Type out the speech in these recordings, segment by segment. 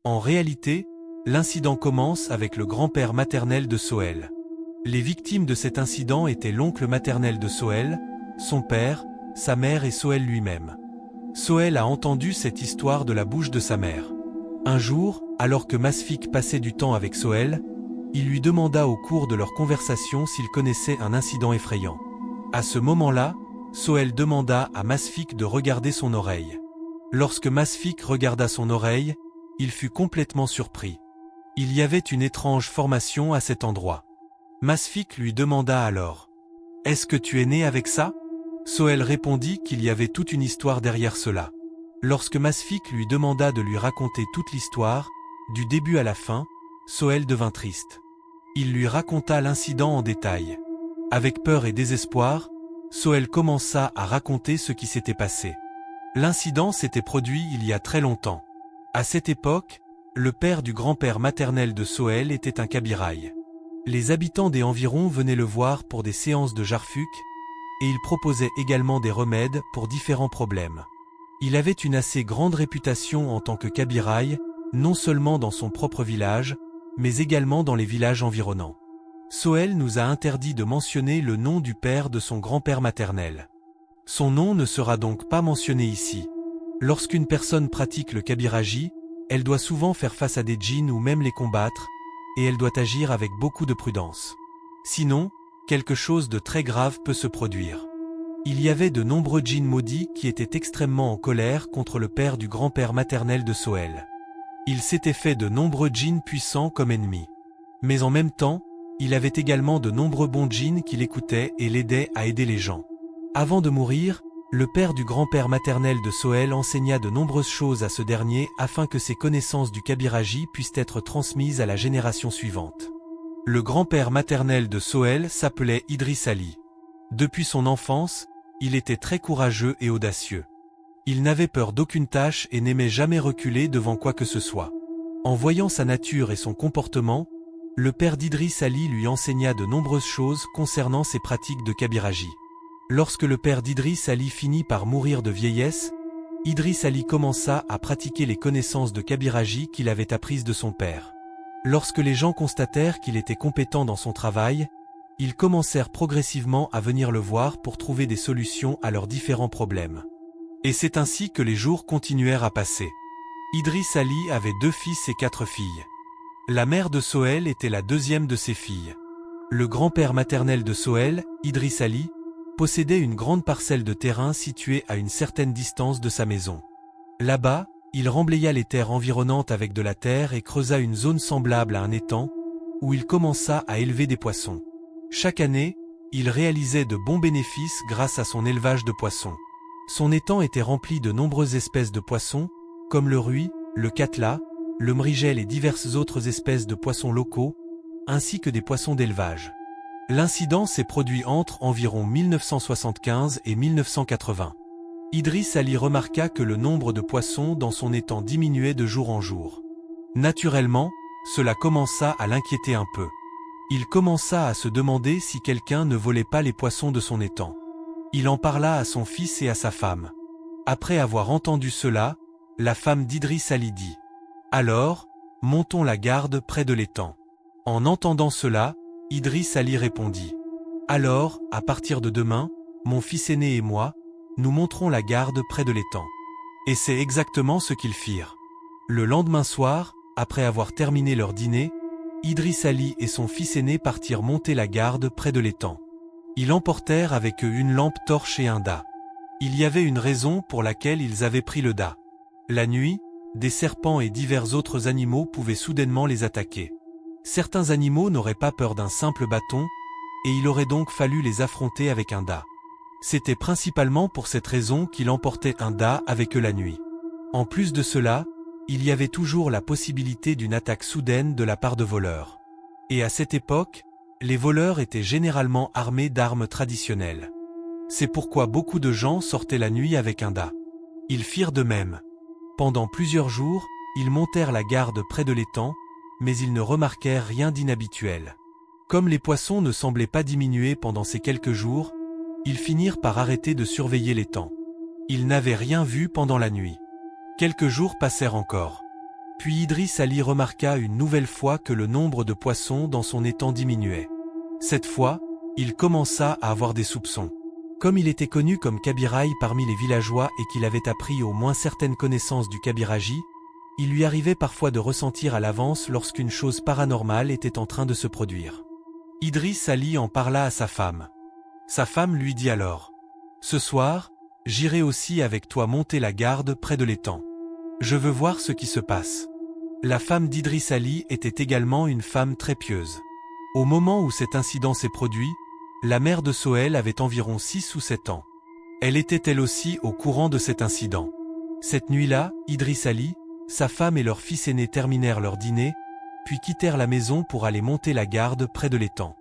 En réalité, l'incident commence avec le grand-père maternel de Sohel. Les victimes de cet incident étaient l'oncle maternel de Sohel, son père, sa mère et Sohel lui-même. Sohel a entendu cette histoire de la bouche de sa mère. Un jour, alors que Masfik passait du temps avec Sohel, il lui demanda au cours de leur conversation s'il connaissait un incident effrayant. À ce moment-là, Sohel demanda à Masfik de regarder son oreille. Lorsque Masfik regarda son oreille, il fut complètement surpris. Il y avait une étrange formation à cet endroit. Masfik lui demanda alors « Est-ce que tu es né avec ça ?» Sohel répondit qu'il y avait toute une histoire derrière cela. Lorsque Masfik lui demanda de lui raconter toute l'histoire, du début à la fin, Sohel devint triste. Il lui raconta l'incident en détail. Avec peur et désespoir, Sohel commença à raconter ce qui s'était passé. L'incident s'était produit il y a très longtemps. À cette époque, le père du grand-père maternel de Sohel était un Kabiraï. Les habitants des environs venaient le voir pour des séances de jarfuk, et il proposait également des remèdes pour différents problèmes. Il avait une assez grande réputation en tant que Kabiraï, non seulement dans son propre village, mais également dans les villages environnants. Sohel nous a interdit de mentionner le nom du père de son grand-père maternel. Son nom ne sera donc pas mentionné ici. Lorsqu'une personne pratique le Kabiraji, elle doit souvent faire face à des djinns ou même les combattre, et elle doit agir avec beaucoup de prudence. Sinon, quelque chose de très grave peut se produire. Il y avait de nombreux djinns maudits qui étaient extrêmement en colère contre le père du grand-père maternel de Sohel. Il s'était fait de nombreux djinns puissants comme ennemis. Mais en même temps, il avait également de nombreux bons djinns qui l'écoutaient et l'aidaient à aider les gens. Avant de mourir, le père du grand-père maternel de Sohel enseigna de nombreuses choses à ce dernier afin que ses connaissances du Kabiraji puissent être transmises à la génération suivante. Le grand-père maternel de Sohel s'appelait Idriss Ali. Depuis son enfance, il était très courageux et audacieux. Il n'avait peur d'aucune tâche et n'aimait jamais reculer devant quoi que ce soit. En voyant sa nature et son comportement, le père d'Idriss Ali lui enseigna de nombreuses choses concernant ses pratiques de Kabiraji. Lorsque le père d'Idriss Ali finit par mourir de vieillesse, Idriss Ali commença à pratiquer les connaissances de Kabiraji qu'il avait apprises de son père. Lorsque les gens constatèrent qu'il était compétent dans son travail, ils commencèrent progressivement à venir le voir pour trouver des solutions à leurs différents problèmes. Et c'est ainsi que les jours continuèrent à passer. Idriss Ali avait 2 fils et 4 filles. La mère de Sohel était la deuxième de ses filles. Le grand-père maternel de Sohel, Idriss Ali, possédait une grande parcelle de terrain située à une certaine distance de sa maison. Là-bas, il remblaya les terres environnantes avec de la terre et creusa une zone semblable à un étang, où il commença à élever des poissons. Chaque année, il réalisait de bons bénéfices grâce à son élevage de poissons. Son étang était rempli de nombreuses espèces de poissons, comme le ruy, le catla, le mrigel et diverses autres espèces de poissons locaux, ainsi que des poissons d'élevage. L'incident s'est produit entre environ 1975 et 1980. Idriss Ali remarqua que le nombre de poissons dans son étang diminuait de jour en jour. Naturellement, cela commença à l'inquiéter un peu. Il commença à se demander si quelqu'un ne volait pas les poissons de son étang. Il en parla à son fils et à sa femme. Après avoir entendu cela, la femme d'Idriss Ali dit « Alors, montons la garde près de l'étang. » En entendant cela, Idriss Ali répondit « Alors, à partir de demain, mon fils aîné et moi, nous monterons la garde près de l'étang. » Et c'est exactement ce qu'ils firent. Le lendemain soir, après avoir terminé leur dîner, Idriss Ali et son fils aîné partirent monter la garde près de l'étang. Ils emportèrent avec eux une lampe torche et un dà. Il y avait une raison pour laquelle ils avaient pris le dà. La nuit, des serpents et divers autres animaux pouvaient soudainement les attaquer. Certains animaux n'auraient pas peur d'un simple bâton, et il aurait donc fallu les affronter avec un dà. C'était principalement pour cette raison qu'il emportait un dà avec eux la nuit. En plus de cela, il y avait toujours la possibilité d'une attaque soudaine de la part de voleurs. Et à cette époque, les voleurs étaient généralement armés d'armes traditionnelles. C'est pourquoi beaucoup de gens sortaient la nuit avec un dà. Ils firent de même. Pendant plusieurs jours, ils montèrent la garde près de l'étang, mais ils ne remarquèrent rien d'inhabituel. Comme les poissons ne semblaient pas diminuer pendant ces quelques jours, ils finirent par arrêter de surveiller l'étang. Ils n'avaient rien vu pendant la nuit. Quelques jours passèrent encore. Puis Idriss Ali remarqua une nouvelle fois que le nombre de poissons dans son étang diminuait. Cette fois, il commença à avoir des soupçons. Comme il était connu comme Kabiraï parmi les villageois et qu'il avait appris au moins certaines connaissances du Kabiraji, il lui arrivait parfois de ressentir à l'avance lorsqu'une chose paranormale était en train de se produire. Idriss Ali en parla à sa femme. Sa femme lui dit alors « Ce soir, j'irai aussi avec toi monter la garde près de l'étang. Je veux voir ce qui se passe. » La femme d'Idriss Ali était également une femme très pieuse. Au moment où cet incident s'est produit, la mère de Sohel avait environ 6 ou 7 ans. Elle était elle aussi au courant de cet incident. Cette nuit-là, Idriss Ali, sa femme et leur fils aîné terminèrent leur dîner, puis quittèrent la maison pour aller monter la garde près de l'étang.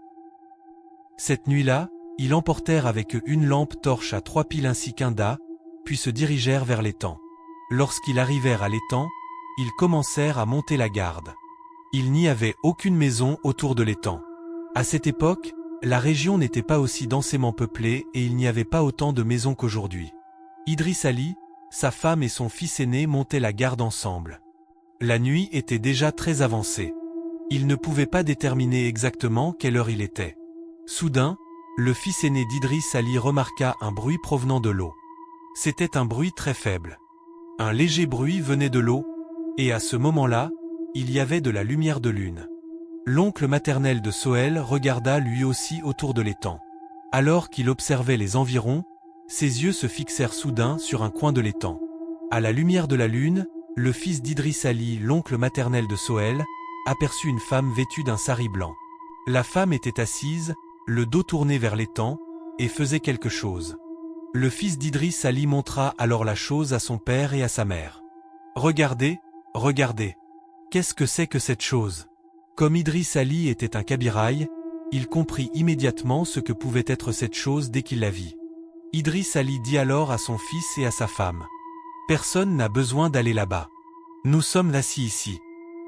Cette nuit-là, ils emportèrent avec eux une lampe torche à 3 piles ainsi qu'un dà, puis se dirigèrent vers l'étang. Lorsqu'ils arrivèrent à l'étang, ils commencèrent à monter la garde. Il n'y avait aucune maison autour de l'étang. À cette époque, la région n'était pas aussi densément peuplée et il n'y avait pas autant de maisons qu'aujourd'hui. Idriss Ali, sa femme et son fils aîné montaient la garde ensemble. La nuit était déjà très avancée. Ils ne pouvaient pas déterminer exactement quelle heure il était. Soudain, le fils aîné d'Idriss Ali remarqua un bruit provenant de l'eau. C'était un bruit très faible. Un léger bruit venait de l'eau, et à ce moment-là, il y avait de la lumière de lune. L'oncle maternel de Sohel regarda lui aussi autour de l'étang. Alors qu'il observait les environs, ses yeux se fixèrent soudain sur un coin de l'étang. À la lumière de la lune, le fils d'Idriss Ali, l'oncle maternel de Sohel, aperçut une femme vêtue d'un sari blanc. La femme était assise, le dos tourné vers l'étang, et faisait quelque chose. Le fils d'Idriss Ali montra alors la chose à son père et à sa mère. « Regardez, regardez. Qu'est-ce que c'est que cette chose ?» Comme Idriss Ali était un Kabiraï, il comprit immédiatement ce que pouvait être cette chose dès qu'il la vit. Idriss Ali dit alors à son fils et à sa femme « Personne n'a besoin d'aller là-bas. Nous sommes assis ici.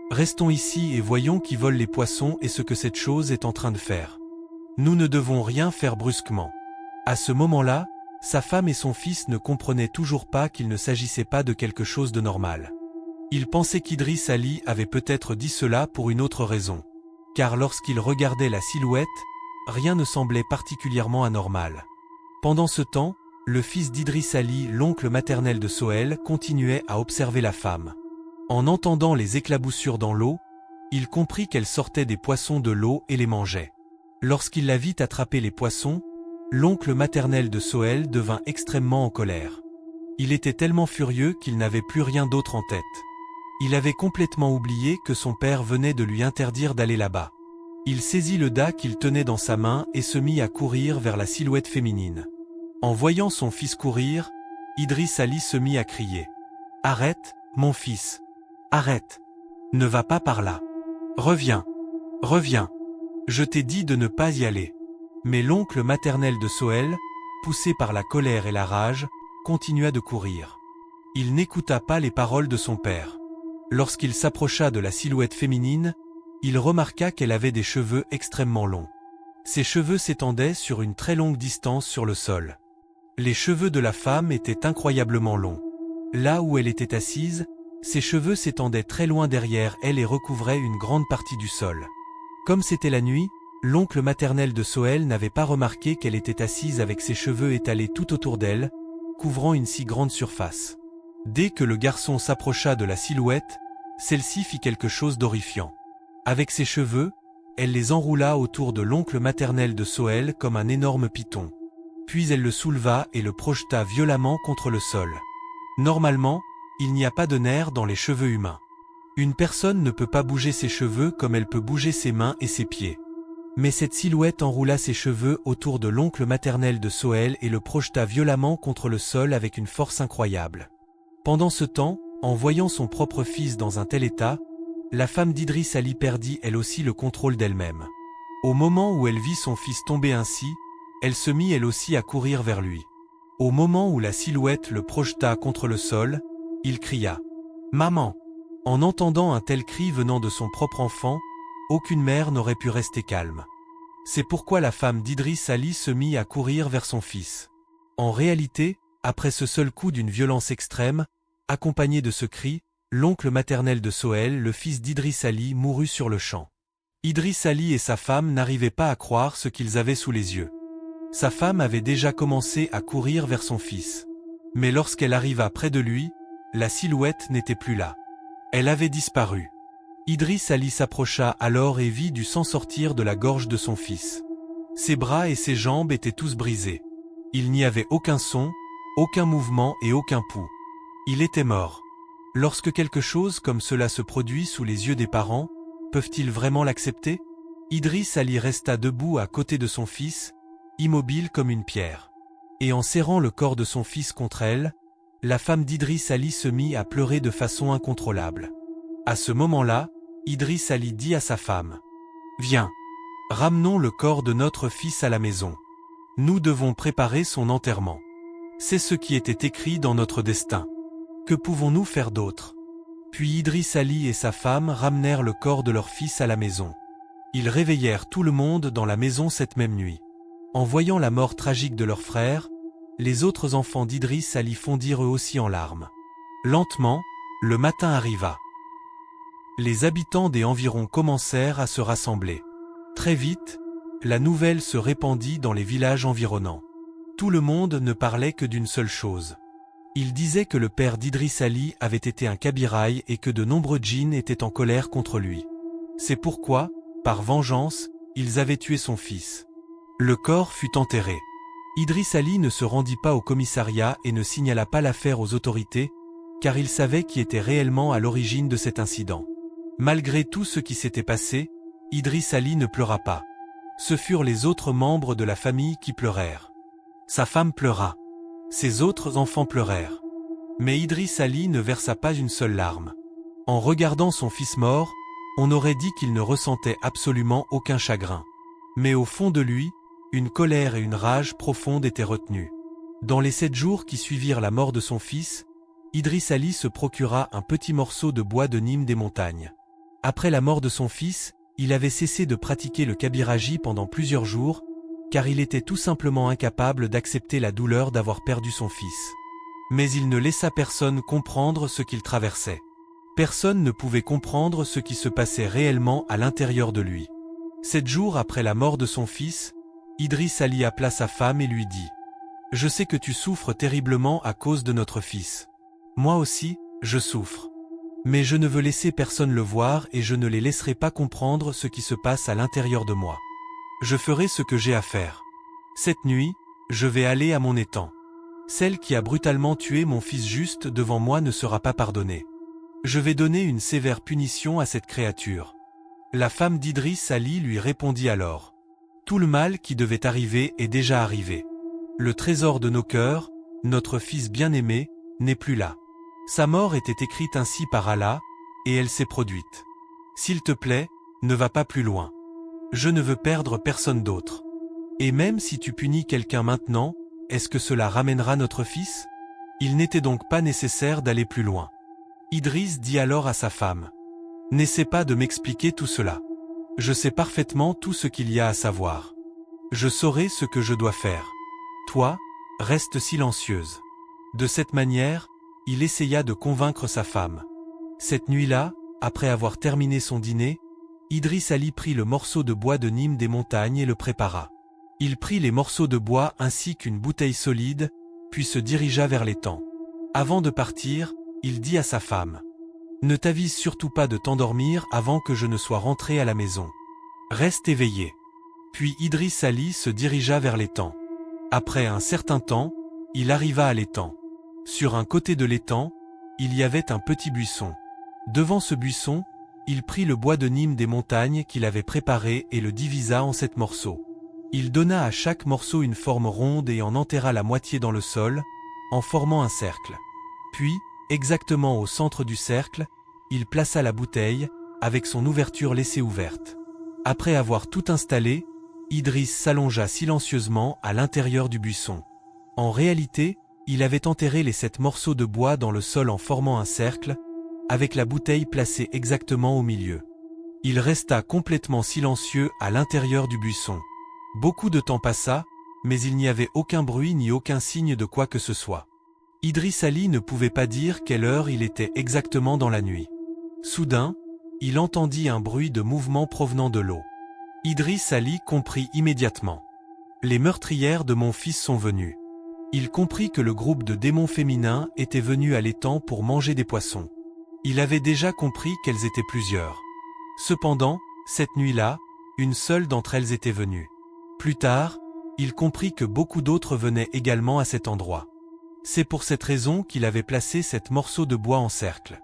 Restons ici et voyons qui vole les poissons et ce que cette chose est en train de faire. Nous ne devons rien faire brusquement. » À ce moment-là, sa femme et son fils ne comprenaient toujours pas qu'il ne s'agissait pas de quelque chose de normal. Ils pensaient qu'Idriss Ali avait peut-être dit cela pour une autre raison. Car lorsqu'ils regardaient la silhouette, rien ne semblait particulièrement anormal. Pendant ce temps, le fils d'Idriss Ali, l'oncle maternel de Sohel, continuait à observer la femme. En entendant les éclaboussures dans l'eau, il comprit qu'elle sortait des poissons de l'eau et les mangeait. Lorsqu'il la vit attraper les poissons, l'oncle maternel de Sohel devint extrêmement en colère. Il était tellement furieux qu'il n'avait plus rien d'autre en tête. Il avait complètement oublié que son père venait de lui interdire d'aller là-bas. Il saisit le dà qu'il tenait dans sa main et se mit à courir vers la silhouette féminine. En voyant son fils courir, Idriss Ali se mit à crier « Arrête, mon fils! Arrête! Ne va pas par là! Reviens! Reviens! Je t'ai dit de ne pas y aller! » Mais l'oncle maternel de Sohel, poussé par la colère et la rage, continua de courir. Il n'écouta pas les paroles de son père. Lorsqu'il s'approcha de la silhouette féminine, il remarqua qu'elle avait des cheveux extrêmement longs. Ses cheveux s'étendaient sur une très longue distance sur le sol. Les cheveux de la femme étaient incroyablement longs. Là où elle était assise, ses cheveux s'étendaient très loin derrière elle et recouvraient une grande partie du sol. Comme c'était la nuit, l'oncle maternel de Sohel n'avait pas remarqué qu'elle était assise avec ses cheveux étalés tout autour d'elle, couvrant une si grande surface. Dès que le garçon s'approcha de la silhouette, celle-ci fit quelque chose d'horrifiant. Avec ses cheveux, elle les enroula autour de l'oncle maternel de Sohel comme un énorme python. Puis elle le souleva et le projeta violemment contre le sol. Normalement, il n'y a pas de nerfs dans les cheveux humains. Une personne ne peut pas bouger ses cheveux comme elle peut bouger ses mains et ses pieds. Mais cette silhouette enroula ses cheveux autour de l'oncle maternel de Sohel et le projeta violemment contre le sol avec une force incroyable. Pendant ce temps, en voyant son propre fils dans un tel état, la femme d'Idriss Ali perdit elle aussi le contrôle d'elle-même. Au moment où elle vit son fils tomber ainsi, elle se mit elle aussi à courir vers lui. Au moment où la silhouette le projeta contre le sol, il cria « Maman !» En entendant un tel cri venant de son propre enfant, aucune mère n'aurait pu rester calme. C'est pourquoi la femme d'Idriss Ali se mit à courir vers son fils. En réalité, après ce seul coup d'une violence extrême, accompagné de ce cri, l'oncle maternel de Sohel, le fils d'Idriss Ali, mourut sur le champ. Idriss Ali et sa femme n'arrivaient pas à croire ce qu'ils avaient sous les yeux. Sa femme avait déjà commencé à courir vers son fils. Mais lorsqu'elle arriva près de lui, la silhouette n'était plus là. Elle avait disparu. Idriss Ali s'approcha alors et vit du sang sortir de la gorge de son fils. Ses bras et ses jambes étaient tous brisés. Il n'y avait aucun son, aucun mouvement et aucun pouls. Il était mort. Lorsque quelque chose comme cela se produit sous les yeux des parents, peuvent-ils vraiment l'accepter? Idriss Ali resta debout à côté de son fils, immobile comme une pierre. Et en serrant le corps de son fils contre elle, la femme d'Idriss Ali se mit à pleurer de façon incontrôlable. À ce moment-là, Idriss Ali dit à sa femme: « Viens, ramenons le corps de notre fils à la maison. Nous devons préparer son enterrement. C'est ce qui était écrit dans notre destin. Que pouvons-nous faire d'autre ?» Puis Idriss Ali et sa femme ramenèrent le corps de leur fils à la maison. Ils réveillèrent tout le monde dans la maison cette même nuit. En voyant la mort tragique de leur frère, les autres enfants d'Idriss Ali fondirent eux aussi en larmes. Lentement, le matin arriva. Les habitants des environs commencèrent à se rassembler. Très vite, la nouvelle se répandit dans les villages environnants. Tout le monde ne parlait que d'une seule chose. Il disait que le père d'Idriss Ali avait été un kabiraï et que de nombreux djinns étaient en colère contre lui. C'est pourquoi, par vengeance, ils avaient tué son fils. Le corps fut enterré. Idriss Ali ne se rendit pas au commissariat et ne signala pas l'affaire aux autorités, car il savait qui était réellement à l'origine de cet incident. Malgré tout ce qui s'était passé, Idriss Ali ne pleura pas. Ce furent les autres membres de la famille qui pleurèrent. Sa femme pleura. Ses autres enfants pleurèrent. Mais Idriss Ali ne versa pas une seule larme. En regardant son fils mort, on aurait dit qu'il ne ressentait absolument aucun chagrin. Mais au fond de lui, une colère et une rage profonde étaient retenues. Dans les 7 jours qui suivirent la mort de son fils, Idriss Ali se procura un petit morceau de bois de Nîmes des montagnes. Après la mort de son fils, il avait cessé de pratiquer le kabiraji pendant plusieurs jours, car il était tout simplement incapable d'accepter la douleur d'avoir perdu son fils. Mais il ne laissa personne comprendre ce qu'il traversait. Personne ne pouvait comprendre ce qui se passait réellement à l'intérieur de lui. 7 jours après la mort de son fils, Idriss Ali appela sa femme et lui dit: « Je sais que tu souffres terriblement à cause de notre fils. Moi aussi, je souffre. Mais je ne veux laisser personne le voir et je ne les laisserai pas comprendre ce qui se passe à l'intérieur de moi. Je ferai ce que j'ai à faire. Cette nuit, je vais aller à mon étang. Celle qui a brutalement tué mon fils juste devant moi ne sera pas pardonnée. Je vais donner une sévère punition à cette créature. » La femme d'Idriss Ali lui répondit alors: « Tout le mal qui devait arriver est déjà arrivé. Le trésor de nos cœurs, notre fils bien-aimé, n'est plus là. Sa mort était écrite ainsi par Allah, et elle s'est produite. S'il te plaît, ne va pas plus loin. Je ne veux perdre personne d'autre. Et même si tu punis quelqu'un maintenant, est-ce que cela ramènera notre fils? » Il n'était donc pas nécessaire d'aller plus loin. Idriss dit alors à sa femme: « N'essaie pas de m'expliquer tout cela. Je sais parfaitement tout ce qu'il y a à savoir. Je saurai ce que je dois faire. Toi, reste silencieuse. » De cette manière, il essaya de convaincre sa femme. Cette nuit-là, après avoir terminé son dîner, Idriss Ali prit le morceau de bois de Nîmes des montagnes et le prépara. Il prit les morceaux de bois ainsi qu'une bouteille solide, puis se dirigea vers l'étang. Avant de partir, il dit à sa femme: « Ne t'avise surtout pas de t'endormir avant que je ne sois rentré à la maison. Reste éveillé. » Puis Idriss Ali se dirigea vers l'étang. Après un certain temps, il arriva à l'étang. Sur un côté de l'étang, il y avait un petit buisson. Devant ce buisson, il prit le bois de Nîmes des montagnes qu'il avait préparé et le divisa en 7 morceaux. Il donna à chaque morceau une forme ronde et en enterra la moitié dans le sol, en formant un cercle. Puis, exactement au centre du cercle, il plaça la bouteille, avec son ouverture laissée ouverte. Après avoir tout installé, Idriss s'allongea silencieusement à l'intérieur du buisson. En réalité, il avait enterré les 7 morceaux de bois dans le sol en formant un cercle, avec la bouteille placée exactement au milieu. Il resta complètement silencieux à l'intérieur du buisson. Beaucoup de temps passa, mais il n'y avait aucun bruit ni aucun signe de quoi que ce soit. Idriss Ali ne pouvait pas dire quelle heure il était exactement dans la nuit. Soudain, il entendit un bruit de mouvement provenant de l'eau. Idriss Ali comprit immédiatement. Les meurtrières de mon fils sont venues. Il comprit que le groupe de démons féminins était venu à l'étang pour manger des poissons. Il avait déjà compris qu'elles étaient plusieurs. Cependant, cette nuit-là, une seule d'entre elles était venue. Plus tard, il comprit que beaucoup d'autres venaient également à cet endroit. C'est pour cette raison qu'il avait placé cet morceau de bois en cercle.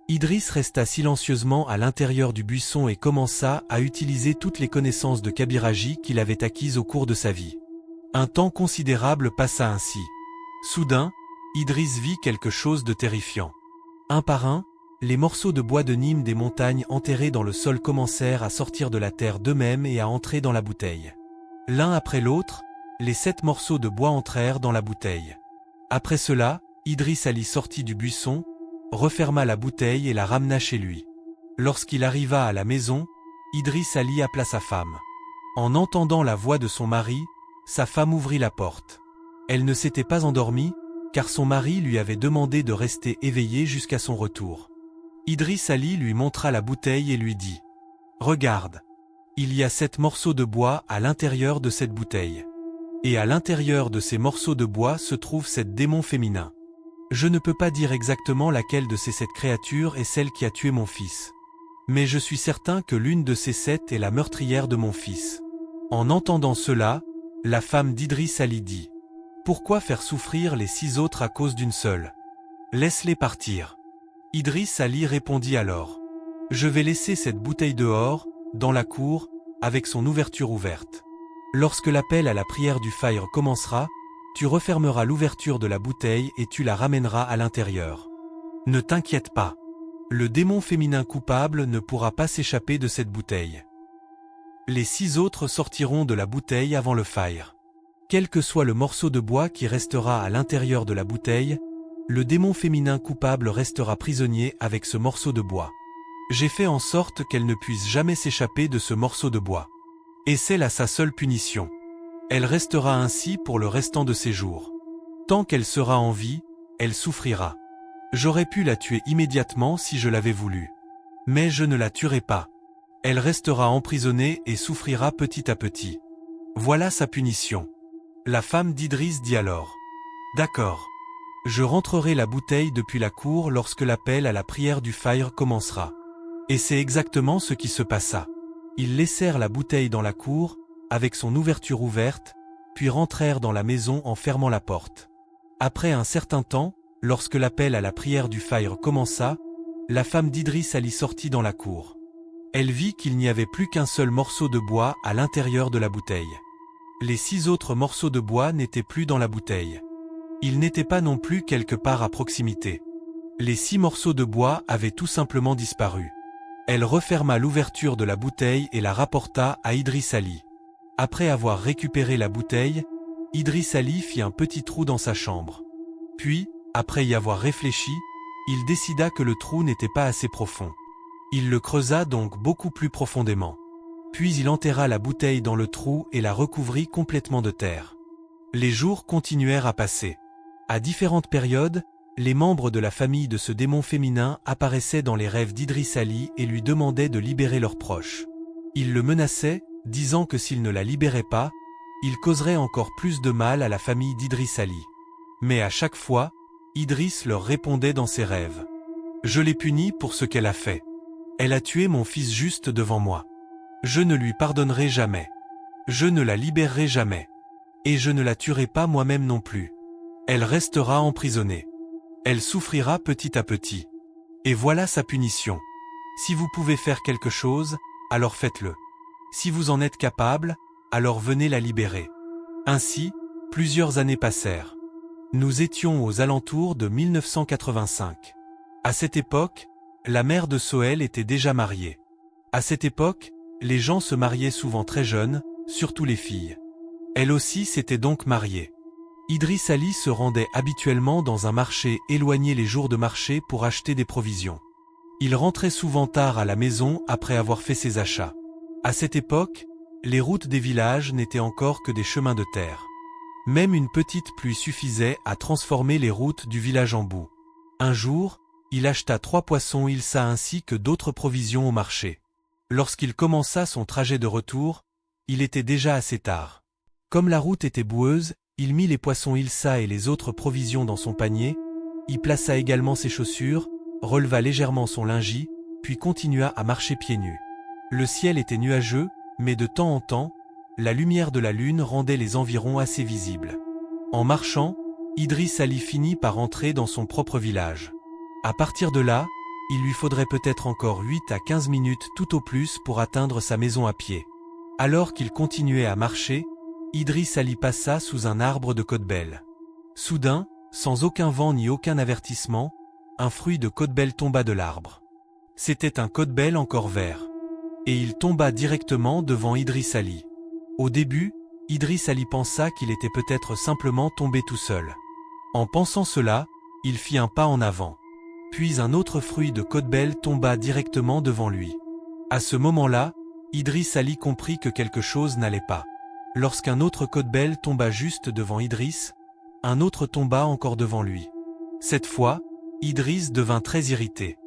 Idriss resta silencieusement à l'intérieur du buisson et commença à utiliser toutes les connaissances de Kabiraji qu'il avait acquises au cours de sa vie. Un temps considérable passa ainsi. Soudain, Idriss vit quelque chose de terrifiant. Un par un, les morceaux de bois de Nîmes des montagnes enterrés dans le sol commencèrent à sortir de la terre d'eux-mêmes et à entrer dans la bouteille. L'un après l'autre, les 7 morceaux de bois entrèrent dans la bouteille. Après cela, Idriss Ali sortit du buisson, referma la bouteille et la ramena chez lui. Lorsqu'il arriva à la maison, Idriss Ali appela sa femme. En entendant la voix de son mari, sa femme ouvrit la porte. Elle ne s'était pas endormie, car son mari lui avait demandé de rester éveillé jusqu'à son retour. Idriss Ali lui montra la bouteille et lui dit « Regarde, il y a 7 morceaux de bois à l'intérieur de cette bouteille. Et à l'intérieur de ces morceaux de bois se trouve 7 démons féminins. Je ne peux pas dire exactement laquelle de ces 7 créatures est celle qui a tué mon fils. Mais je suis certain que l'une de ces 7 est la meurtrière de mon fils. » En entendant cela, la femme d'Idriss Ali dit « Pourquoi faire souffrir les 6 autres à cause d'une seule? Laisse-les partir. » Idriss Ali répondit alors « Je vais laisser cette bouteille dehors, dans la cour, avec son ouverture ouverte. Lorsque l'appel à la prière du Fajr commencera, tu refermeras l'ouverture de la bouteille et tu la ramèneras à l'intérieur. Ne t'inquiète pas. Le démon féminin coupable ne pourra pas s'échapper de cette bouteille. Les 6 autres sortiront de la bouteille avant le Fajr. Quel que soit le morceau de bois qui restera à l'intérieur de la bouteille, le démon féminin coupable restera prisonnier avec ce morceau de bois. J'ai fait en sorte qu'elle ne puisse jamais s'échapper de ce morceau de bois. Et c'est là sa seule punition. Elle restera ainsi pour le restant de ses jours. Tant qu'elle sera en vie, elle souffrira. J'aurais pu la tuer immédiatement si je l'avais voulu. Mais je ne la tuerai pas. Elle restera emprisonnée et souffrira petit à petit. Voilà sa punition. La femme d'Idriss dit alors « D'accord. Je rentrerai la bouteille depuis la cour lorsque l'appel à la prière du Fajr commencera. » Et c'est exactement ce qui se passa. Ils laissèrent la bouteille dans la cour, avec son ouverture ouverte, puis rentrèrent dans la maison en fermant la porte. Après un certain temps, lorsque l'appel à la prière du Fajr commença, la femme d'Idriss Ali sortit dans la cour. Elle vit qu'il n'y avait plus qu'un seul morceau de bois à l'intérieur de la bouteille. Les 6 autres morceaux de bois n'étaient plus dans la bouteille. Ils n'étaient pas non plus quelque part à proximité. Les 6 morceaux de bois avaient tout simplement disparu. Elle referma l'ouverture de la bouteille et la rapporta à Idriss Ali. Après avoir récupéré la bouteille, Idriss Ali fit un petit trou dans sa chambre. Puis, après y avoir réfléchi, il décida que le trou n'était pas assez profond. Il le creusa donc beaucoup plus profondément. Puis il enterra la bouteille dans le trou et la recouvrit complètement de terre. Les jours continuèrent à passer. À différentes périodes, les membres de la famille de ce démon féminin apparaissaient dans les rêves d'Idriss Ali et lui demandaient de libérer leurs proches. Ils le menaçaient, disant que s'il ne la libérait pas, il causerait encore plus de mal à la famille d'Idriss Ali. Mais à chaque fois, Idriss leur répondait dans ses rêves. « Je l'ai punie pour ce qu'elle a fait. Elle a tué mon fils juste devant moi. Je ne lui pardonnerai jamais. Je ne la libérerai jamais. Et je ne la tuerai pas moi-même non plus. Elle restera emprisonnée. Elle souffrira petit à petit. Et voilà sa punition. Si vous pouvez faire quelque chose, alors faites-le. Si vous en êtes capable, alors venez la libérer. » Ainsi, plusieurs années passèrent. Nous étions aux alentours de 1985. À cette époque, la mère de Sohel était déjà mariée. À cette époque, les gens se mariaient souvent très jeunes, surtout les filles. Elle aussi s'était donc mariée. Idriss Ali se rendait habituellement dans un marché éloigné les jours de marché pour acheter des provisions. Il rentrait souvent tard à la maison après avoir fait ses achats. À cette époque, les routes des villages n'étaient encore que des chemins de terre. Même une petite pluie suffisait à transformer les routes du village en boue. Un jour, il acheta 3 poissons Ilsa ainsi que d'autres provisions au marché. Lorsqu'il commença son trajet de retour, il était déjà assez tard. Comme la route était boueuse, il mit les poissons Ilsa et les autres provisions dans son panier, y plaça également ses chaussures, releva légèrement son lingis, puis continua à marcher pieds nus. Le ciel était nuageux, mais de temps en temps, la lumière de la lune rendait les environs assez visibles. En marchant, Idriss Ali finit par entrer dans son propre village. À partir de là, il lui faudrait peut-être encore 8 à 15 minutes tout au plus pour atteindre sa maison à pied. Alors qu'il continuait à marcher, Idriss Ali passa sous un arbre de codebelle. Soudain, sans aucun vent ni aucun avertissement, un fruit de codebelle tomba de l'arbre. C'était un codebelle encore vert. Et il tomba directement devant Idriss Ali. Au début, Idriss Ali pensa qu'il était peut-être simplement tombé tout seul. En pensant cela, il fit un pas en avant. Puis un autre fruit de codebelle tomba directement devant lui. À ce moment-là, Idriss Ali comprit que quelque chose n'allait pas. Lorsqu'un autre codebelle tomba juste devant Idriss, un autre tomba encore devant lui. Cette fois, Idriss devint très irrité.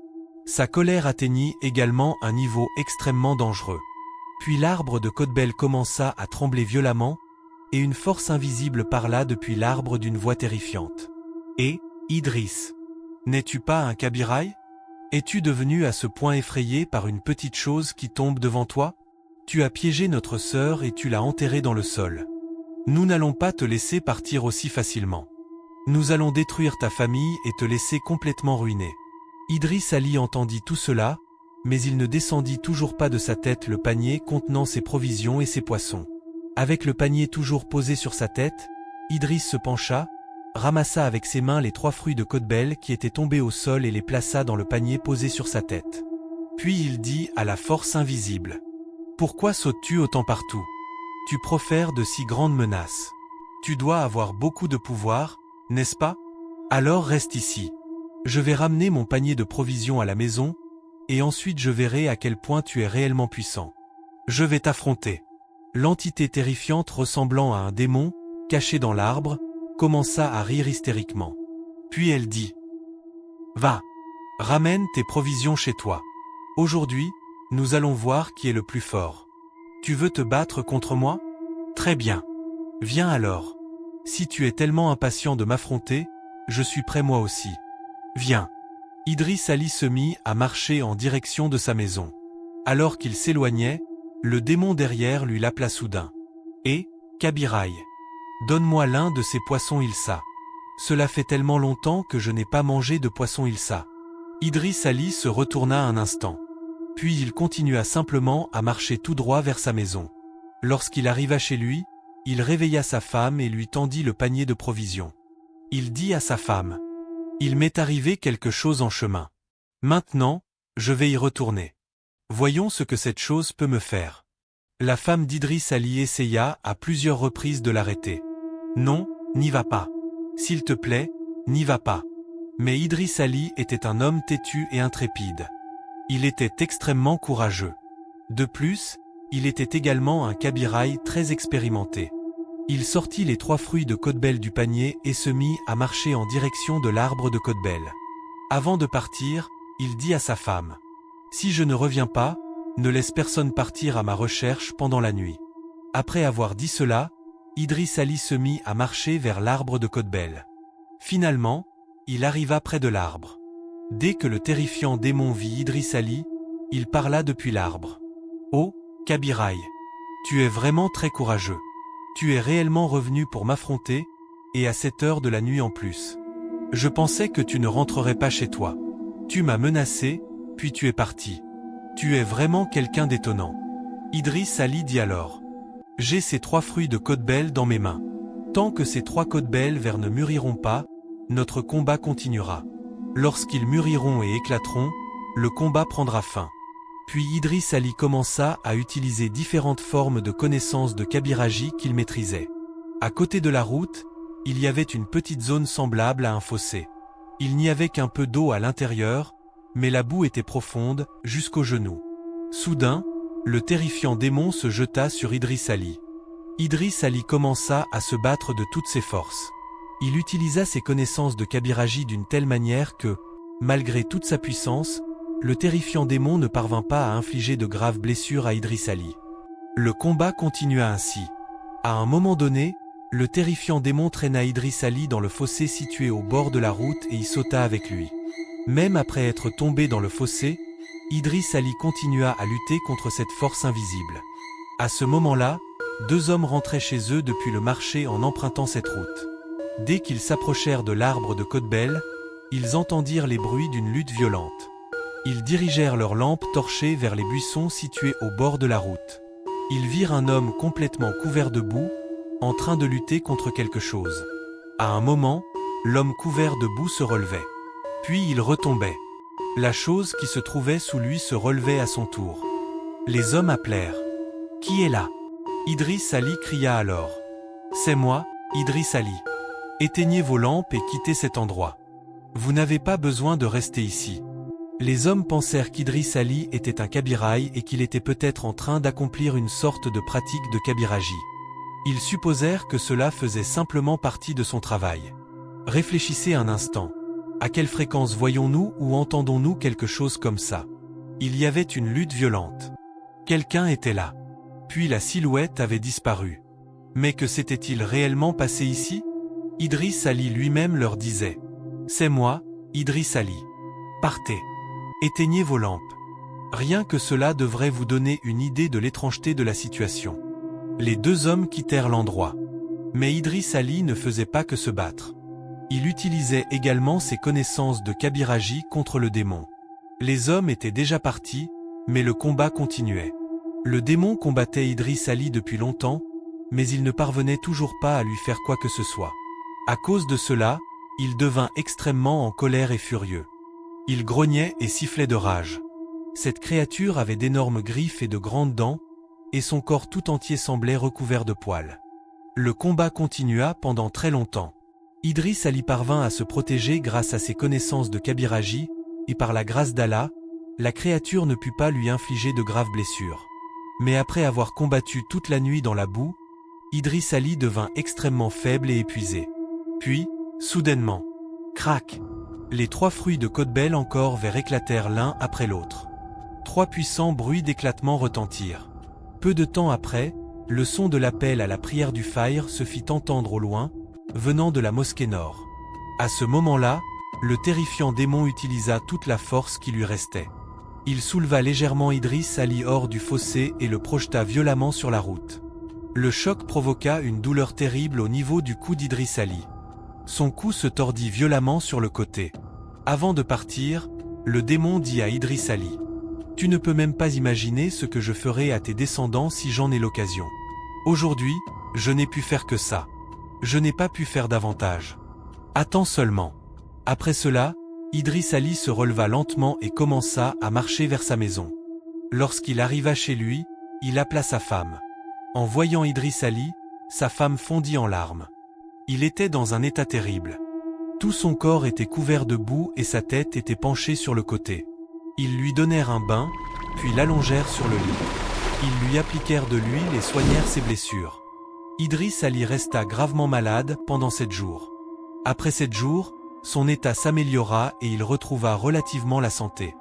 Sa colère atteignit également un niveau extrêmement dangereux. Puis l'arbre de codebelle commença à trembler violemment, et une force invisible parla depuis l'arbre d'une voix terrifiante. « Et, Idriss, n'es-tu pas un Kabiraï? Es-tu devenu à ce point effrayé par une petite chose qui tombe devant toi? Tu as piégé notre sœur et tu l'as enterrée dans le sol. Nous n'allons pas te laisser partir aussi facilement. Nous allons détruire ta famille et te laisser complètement ruiné. » Idriss Ali entendit tout cela, mais il ne descendit toujours pas de sa tête le panier contenant ses provisions et ses poissons. Avec le panier toujours posé sur sa tête, Idriss se pencha, ramassa avec ses mains les 3 fruits de codebelle qui étaient tombés au sol et les plaça dans le panier posé sur sa tête. Puis il dit à la force invisible: « Pourquoi sautes-tu autant partout? Tu profères de si grandes menaces. Tu dois avoir beaucoup de pouvoir, n'est-ce pas? Alors reste ici. Je vais ramener mon panier de provisions à la maison, et ensuite je verrai à quel point tu es réellement puissant. Je vais t'affronter. » L'entité terrifiante ressemblant à un démon, caché dans l'arbre, commença à rire hystériquement. Puis elle dit: « Va, ramène tes provisions chez toi. Aujourd'hui, nous allons voir qui est le plus fort. Tu veux te battre contre moi? Très bien. Viens alors. Si tu es tellement impatient de m'affronter, je suis prêt moi aussi. Viens. » Idriss Ali se mit à marcher en direction de sa maison. Alors qu'il s'éloignait, le démon derrière lui l'appela soudain. « Et, Kabiraï, donne-moi l'un de ces poissons Ilsa. Cela fait tellement longtemps que je n'ai pas mangé de poisson Ilsa. » Idriss Ali se retourna un instant. Puis il continua simplement à marcher tout droit vers sa maison. Lorsqu'il arriva chez lui, il réveilla sa femme et lui tendit le panier de provisions. Il dit à sa femme: « Il m'est arrivé quelque chose en chemin. Maintenant, je vais y retourner. Voyons ce que cette chose peut me faire. » La femme d'Idriss Ali essaya à plusieurs reprises de l'arrêter. « Non, n'y va pas. S'il te plaît, n'y va pas. » Mais Idriss Ali était un homme têtu et intrépide. Il était extrêmement courageux. De plus, il était également un Kabiraï très expérimenté. Il sortit les 3 fruits de codebelle du panier et se mit à marcher en direction de l'arbre de codebelle. Avant de partir, il dit à sa femme: « Si je ne reviens pas, ne laisse personne partir à ma recherche pendant la nuit. » Après avoir dit cela, Idriss Ali se mit à marcher vers l'arbre de codebelle. Finalement, il arriva près de l'arbre. Dès que le terrifiant démon vit Idriss Ali, il parla depuis l'arbre. « Oh, Kabiraï, tu es vraiment très courageux. Tu es réellement revenu pour m'affronter, et à cette heure de la nuit en plus. Je pensais que tu ne rentrerais pas chez toi. Tu m'as menacé, puis tu es parti. Tu es vraiment quelqu'un d'étonnant. » Idriss Ali dit alors: « J'ai ces 3 fruits de codebelle dans mes mains. Tant que ces 3 codebelles verts ne mûriront pas, notre combat continuera. Lorsqu'ils mûriront et éclateront, le combat prendra fin. » Puis Idriss Ali commença à utiliser différentes formes de connaissances de Kabiraji qu'il maîtrisait. À côté de la route, il y avait une petite zone semblable à un fossé. Il n'y avait qu'un peu d'eau à l'intérieur, mais la boue était profonde, jusqu'aux genoux. Soudain, le terrifiant démon se jeta sur Idriss Ali. Idriss Ali commença à se battre de toutes ses forces. Il utilisa ses connaissances de Kabiraji d'une telle manière que, malgré toute sa puissance, le terrifiant démon ne parvint pas à infliger de graves blessures à Idriss Ali. Le combat continua ainsi. À un moment donné, le terrifiant démon traîna Idriss Ali dans le fossé situé au bord de la route et y sauta avec lui. Même après être tombé dans le fossé, Idriss Ali continua à lutter contre cette force invisible. À ce moment-là, deux hommes rentraient chez eux depuis le marché en empruntant cette route. Dès qu'ils s'approchèrent de l'arbre de Kotbel, ils entendirent les bruits d'une lutte violente. Ils dirigèrent leurs lampes torchées vers les buissons situés au bord de la route. Ils virent un homme complètement couvert de boue, en train de lutter contre quelque chose. À un moment, l'homme couvert de boue se relevait. Puis il retombait. La chose qui se trouvait sous lui se relevait à son tour. Les hommes appelèrent. « Qui est là ?» Idriss Ali cria alors. « C'est moi, Idriss Ali. Éteignez vos lampes et quittez cet endroit. Vous n'avez pas besoin de rester ici. » Les hommes pensèrent qu'Idriss Ali était un Kabiraï et qu'il était peut-être en train d'accomplir une sorte de pratique de Kabiraji. Ils supposèrent que cela faisait simplement partie de son travail. Réfléchissez un instant. À quelle fréquence voyons-nous ou entendons-nous quelque chose comme ça? Il y avait une lutte violente. Quelqu'un était là. Puis la silhouette avait disparu. Mais que s'était-il réellement passé ici? Idriss Ali lui-même leur disait. « C'est moi, Idriss Ali. Partez. Éteignez vos lampes. » Rien que cela devrait vous donner une idée de l'étrangeté de la situation. Les deux hommes quittèrent l'endroit. Mais Idriss Ali ne faisait pas que se battre. Il utilisait également ses connaissances de Kabiraji contre le démon. Les hommes étaient déjà partis, mais le combat continuait. Le démon combattait Idriss Ali depuis longtemps, mais il ne parvenait toujours pas à lui faire quoi que ce soit. À cause de cela, il devint extrêmement en colère et furieux. Il grognait et sifflait de rage. Cette créature avait d'énormes griffes et de grandes dents, et son corps tout entier semblait recouvert de poils. Le combat continua pendant très longtemps. Idriss Ali parvint à se protéger grâce à ses connaissances de Kabiraji, et par la grâce d'Allah, la créature ne put pas lui infliger de graves blessures. Mais après avoir combattu toute la nuit dans la boue, Idriss Ali devint extrêmement faible et épuisé. Puis, soudainement, crac! Les trois fruits de Kotbel encore verts éclatèrent l'un après l'autre. Trois puissants bruits d'éclatement retentirent. Peu de temps après, le son de l'appel à la prière du Fajr se fit entendre au loin, venant de la mosquée nord. À ce moment-là, le terrifiant démon utilisa toute la force qui lui restait. Il souleva légèrement Idriss Ali hors du fossé et le projeta violemment sur la route. Le choc provoqua une douleur terrible au niveau du cou d'Idriss Ali. Son cou se tordit violemment sur le côté. Avant de partir, le démon dit à Idriss Ali. « Tu ne peux même pas imaginer ce que je ferai à tes descendants si j'en ai l'occasion. Aujourd'hui, je n'ai pu faire que ça. Je n'ai pas pu faire davantage. Attends seulement. » Après cela, Idriss Ali se releva lentement et commença à marcher vers sa maison. Lorsqu'il arriva chez lui, il appela sa femme. En voyant Idriss Ali, sa femme fondit en larmes. Il était dans un état terrible. Tout son corps était couvert de boue et sa tête était penchée sur le côté. Ils lui donnèrent un bain, puis l'allongèrent sur le lit. Ils lui appliquèrent de l'huile et soignèrent ses blessures. Idriss Ali resta gravement malade pendant 7 jours. Après 7 jours, son état s'améliora et il retrouva relativement la santé.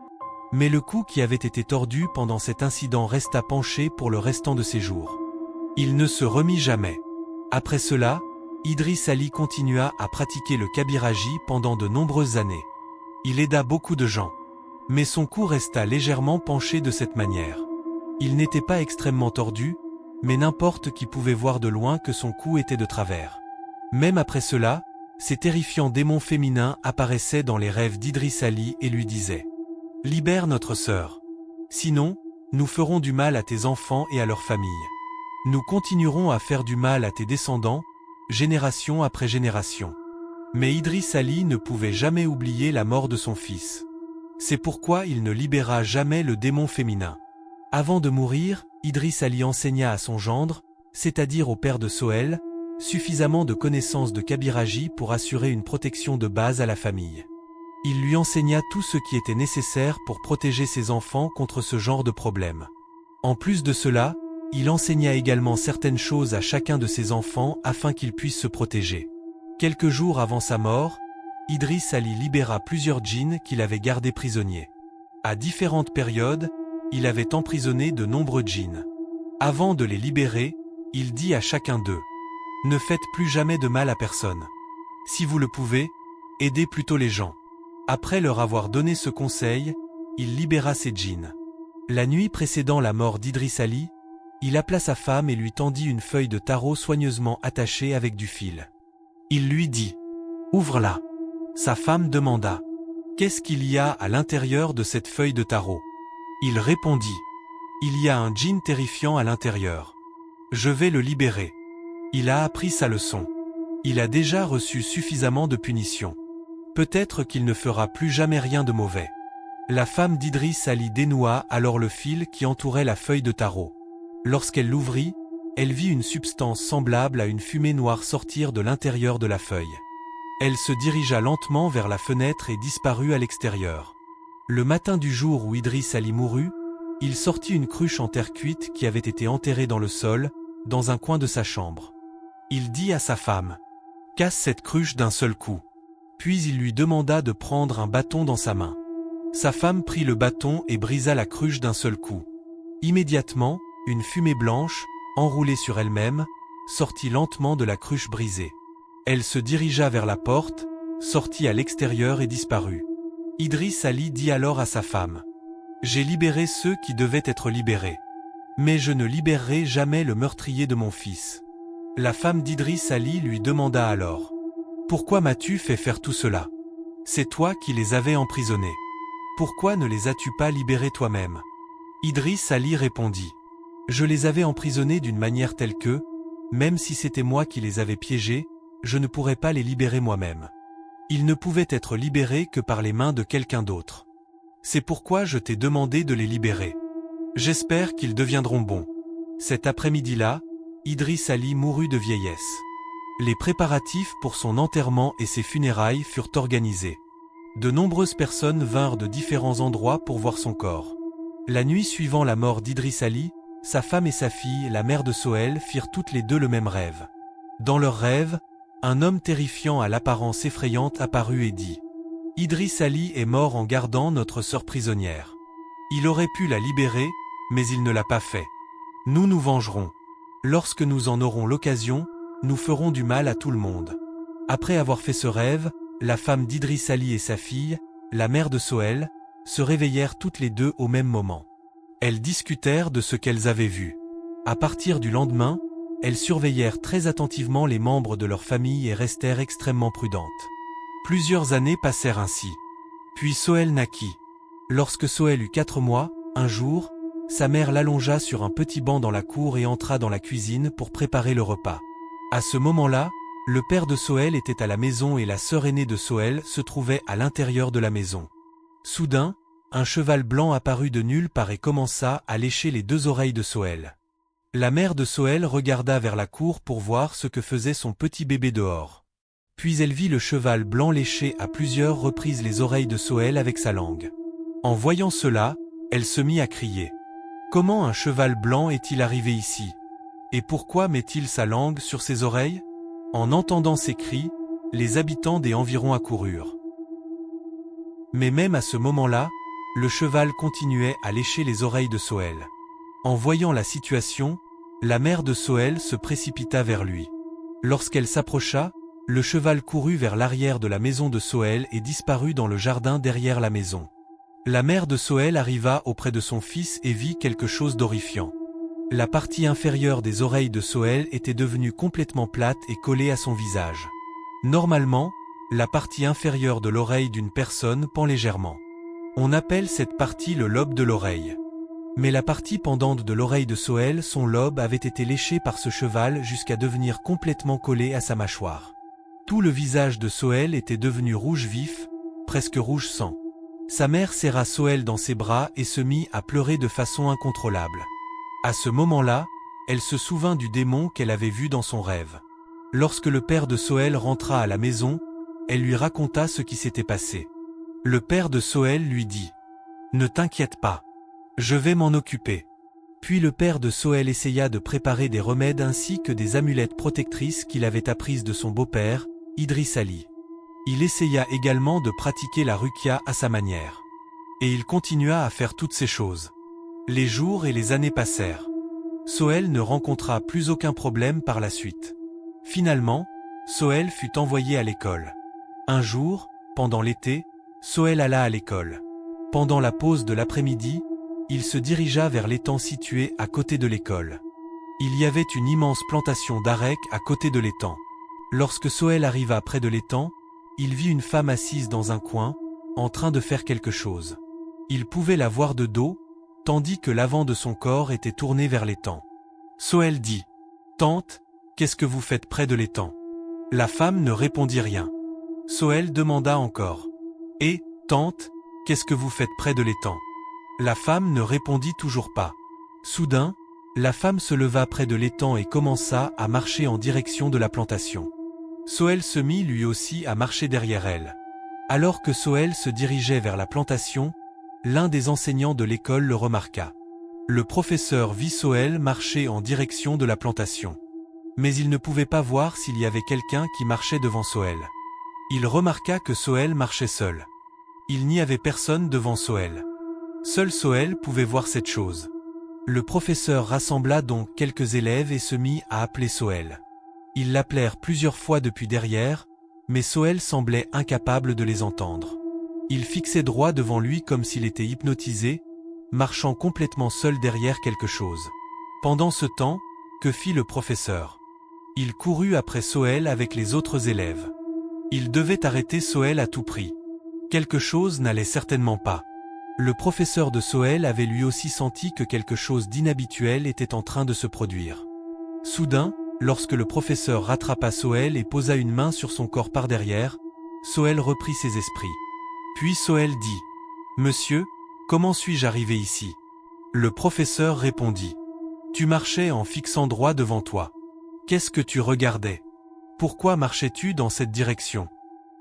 Mais le cou qui avait été tordu pendant cet incident resta penché pour le restant de ses jours. Il ne se remit jamais. Après cela, Idriss Ali continua à pratiquer le Kabiraji pendant de nombreuses années. Il aida beaucoup de gens. Mais son cou resta légèrement penché de cette manière. Il n'était pas extrêmement tordu, mais n'importe qui pouvait voir de loin que son cou était de travers. Même après cela, ces terrifiants démons féminins apparaissaient dans les rêves d'Idriss Ali et lui disaient « Libère notre sœur. Sinon, nous ferons du mal à tes enfants et à leurs familles. Nous continuerons à faire du mal à tes descendants, génération après génération. » Mais Idriss Ali ne pouvait jamais oublier la mort de son fils. C'est pourquoi il ne libéra jamais le démon féminin. Avant de mourir, Idriss Ali enseigna à son gendre, c'est-à-dire au père de Sohel, suffisamment de connaissances de Kabiraji pour assurer une protection de base à la famille. Il lui enseigna tout ce qui était nécessaire pour protéger ses enfants contre ce genre de problème. En plus de cela, Il enseigna également certaines choses à chacun de ses enfants afin qu'ils puissent se protéger. Quelques jours avant sa mort, Idriss Ali libéra plusieurs djinns qu'il avait gardés prisonniers. À différentes périodes, il avait emprisonné de nombreux djinns. Avant de les libérer, il dit à chacun d'eux: « Ne faites plus jamais de mal à personne. Si vous le pouvez, aidez plutôt les gens. » Après leur avoir donné ce conseil, il libéra ses djinns. La nuit précédant la mort d'Idriss Ali, il appela sa femme et lui tendit une feuille de tarot soigneusement attachée avec du fil. Il lui dit: « Ouvre-la. » Sa femme demanda: « Qu'est-ce qu'il y a à l'intérieur de cette feuille de tarot ?» Il répondit: « Il y a un djinn terrifiant à l'intérieur. Je vais le libérer. Il a appris sa leçon. Il a déjà reçu suffisamment de punitions. Peut-être qu'il ne fera plus jamais rien de mauvais. » La femme d'Idriss Ali dénoua alors le fil qui entourait la feuille de tarot. Lorsqu'elle l'ouvrit, elle vit une substance semblable à une fumée noire sortir de l'intérieur de la feuille. Elle se dirigea lentement vers la fenêtre et disparut à l'extérieur. Le matin du jour où Idriss Ali mourut, il sortit une cruche en terre cuite qui avait été enterrée dans le sol, dans un coin de sa chambre. Il dit à sa femme: « Casse cette cruche d'un seul coup. » Puis il lui demanda de prendre un bâton dans sa main. Sa femme prit le bâton et brisa la cruche d'un seul coup. Immédiatement, une fumée blanche, enroulée sur elle-même, sortit lentement de la cruche brisée. Elle se dirigea vers la porte, sortit à l'extérieur et disparut. Idriss Ali dit alors à sa femme: « J'ai libéré ceux qui devaient être libérés. Mais je ne libérerai jamais le meurtrier de mon fils. » La femme d'Idriss Ali lui demanda alors: « Pourquoi m'as-tu fait faire tout cela? C'est toi qui les avais emprisonnés. Pourquoi ne les as-tu pas libérés toi-même » Idriss Ali répondit: « Je les avais emprisonnés d'une manière telle que, même si c'était moi qui les avais piégés, je ne pourrais pas les libérer moi-même. Ils ne pouvaient être libérés que par les mains de quelqu'un d'autre. C'est pourquoi je t'ai demandé de les libérer. J'espère qu'ils deviendront bons. » Cet après-midi-là, Idriss Ali mourut de vieillesse. Les préparatifs pour son enterrement et ses funérailles furent organisés. De nombreuses personnes vinrent de différents endroits pour voir son corps. La nuit suivant la mort d'Idriss Ali, sa femme et sa fille, la mère de Sohel, firent toutes les deux le même rêve. Dans leur rêve, un homme terrifiant à l'apparence effrayante apparut et dit: « Idriss Ali est mort en gardant notre sœur prisonnière. Il aurait pu la libérer, mais il ne l'a pas fait. Nous nous vengerons. Lorsque nous en aurons l'occasion, nous ferons du mal à tout le monde. » Après avoir fait ce rêve, la femme d'Idriss Ali et sa fille, la mère de Sohel, se réveillèrent toutes les deux au même moment. Elles discutèrent de ce qu'elles avaient vu. À partir du lendemain, elles surveillèrent très attentivement les membres de leur famille et restèrent extrêmement prudentes. Plusieurs années passèrent ainsi. Puis Sohel naquit. Lorsque Sohel eut 4 mois, un jour, sa mère l'allongea sur un petit banc dans la cour et entra dans la cuisine pour préparer le repas. À ce moment-là, le père de Sohel était à la maison et la sœur aînée de Sohel se trouvait à l'intérieur de la maison. Soudain, un cheval blanc apparut de nulle part et commença à lécher les 2 oreilles de Sohel. La mère de Sohel regarda vers la cour pour voir ce que faisait son petit bébé dehors. Puis elle vit le cheval blanc lécher à plusieurs reprises les oreilles de Sohel avec sa langue. En voyant cela, elle se mit à crier: « Comment un cheval blanc est-il arrivé ici? Et pourquoi met-il sa langue sur ses oreilles ?» En entendant ces cris, les habitants des environs accoururent. Mais même à ce moment-là, le cheval continuait à lécher les oreilles de Sohel. En voyant la situation, la mère de Sohel se précipita vers lui. Lorsqu'elle s'approcha, le cheval courut vers l'arrière de la maison de Sohel et disparut dans le jardin derrière la maison. La mère de Sohel arriva auprès de son fils et vit quelque chose d'horrifiant. La partie inférieure des oreilles de Sohel était devenue complètement plate et collée à son visage. Normalement, la partie inférieure de l'oreille d'une personne pend légèrement. On appelle cette partie le lobe de l'oreille. Mais la partie pendante de l'oreille de Sohel, son lobe avait été léché par ce cheval jusqu'à devenir complètement collé à sa mâchoire. Tout le visage de Sohel était devenu rouge vif, presque rouge sang. Sa mère serra Sohel dans ses bras et se mit à pleurer de façon incontrôlable. À ce moment-là, elle se souvint du démon qu'elle avait vu dans son rêve. Lorsque le père de Sohel rentra à la maison, elle lui raconta ce qui s'était passé. Le père de Sohel lui dit: « Ne t'inquiète pas. Je vais m'en occuper. » Puis le père de Soël essaya de préparer des remèdes ainsi que des amulettes protectrices qu'il avait apprises de son beau-père, Idriss Ali. Il essaya également de pratiquer la ruqya à sa manière. Et il continua à faire toutes ces choses. Les jours et les années passèrent. Soël ne rencontra plus aucun problème par la suite. Finalement, Soël fut envoyé à l'école. Un jour, pendant l'été, Soël alla à l'école. Pendant la pause de l'après-midi, il se dirigea vers l'étang situé à côté de l'école. Il y avait une immense plantation d'arecs à côté de l'étang. Lorsque Soël arriva près de l'étang, il vit une femme assise dans un coin, en train de faire quelque chose. Il pouvait la voir de dos, tandis que l'avant de son corps était tourné vers l'étang. Soël dit : « Tante, qu'est-ce que vous faites près de l'étang ?» La femme ne répondit rien. Soël demanda encore : « Et, tante, qu'est-ce que vous faites près de l'étang ?» La femme ne répondit toujours pas. Soudain, la femme se leva près de l'étang et commença à marcher en direction de la plantation. Soël se mit lui aussi à marcher derrière elle. Alors que Soël se dirigeait vers la plantation, l'un des enseignants de l'école le remarqua. Le professeur vit Soël marcher en direction de la plantation. Mais il ne pouvait pas voir s'il y avait quelqu'un qui marchait devant Soël. Il remarqua que Soël marchait seul. Il n'y avait personne devant Soël. Seul Soël pouvait voir cette chose. Le professeur rassembla donc quelques élèves et se mit à appeler Soël. Ils l'appelèrent plusieurs fois depuis derrière, mais Soël semblait incapable de les entendre. Il fixait droit devant lui comme s'il était hypnotisé, marchant complètement seul derrière quelque chose. Pendant ce temps, que fit le professeur ? Il courut après Soël avec les autres élèves. Il devait arrêter Soël à tout prix. Quelque chose n'allait certainement pas. Le professeur de Soël avait lui aussi senti que quelque chose d'inhabituel était en train de se produire. Soudain, lorsque le professeur rattrapa Soël et posa une main sur son corps par derrière, Soël reprit ses esprits. Puis Soël dit : « Monsieur, comment suis-je arrivé ici ?» Le professeur répondit : « Tu marchais en fixant droit devant toi. Qu'est-ce que tu regardais ? Pourquoi marchais-tu dans cette direction ?»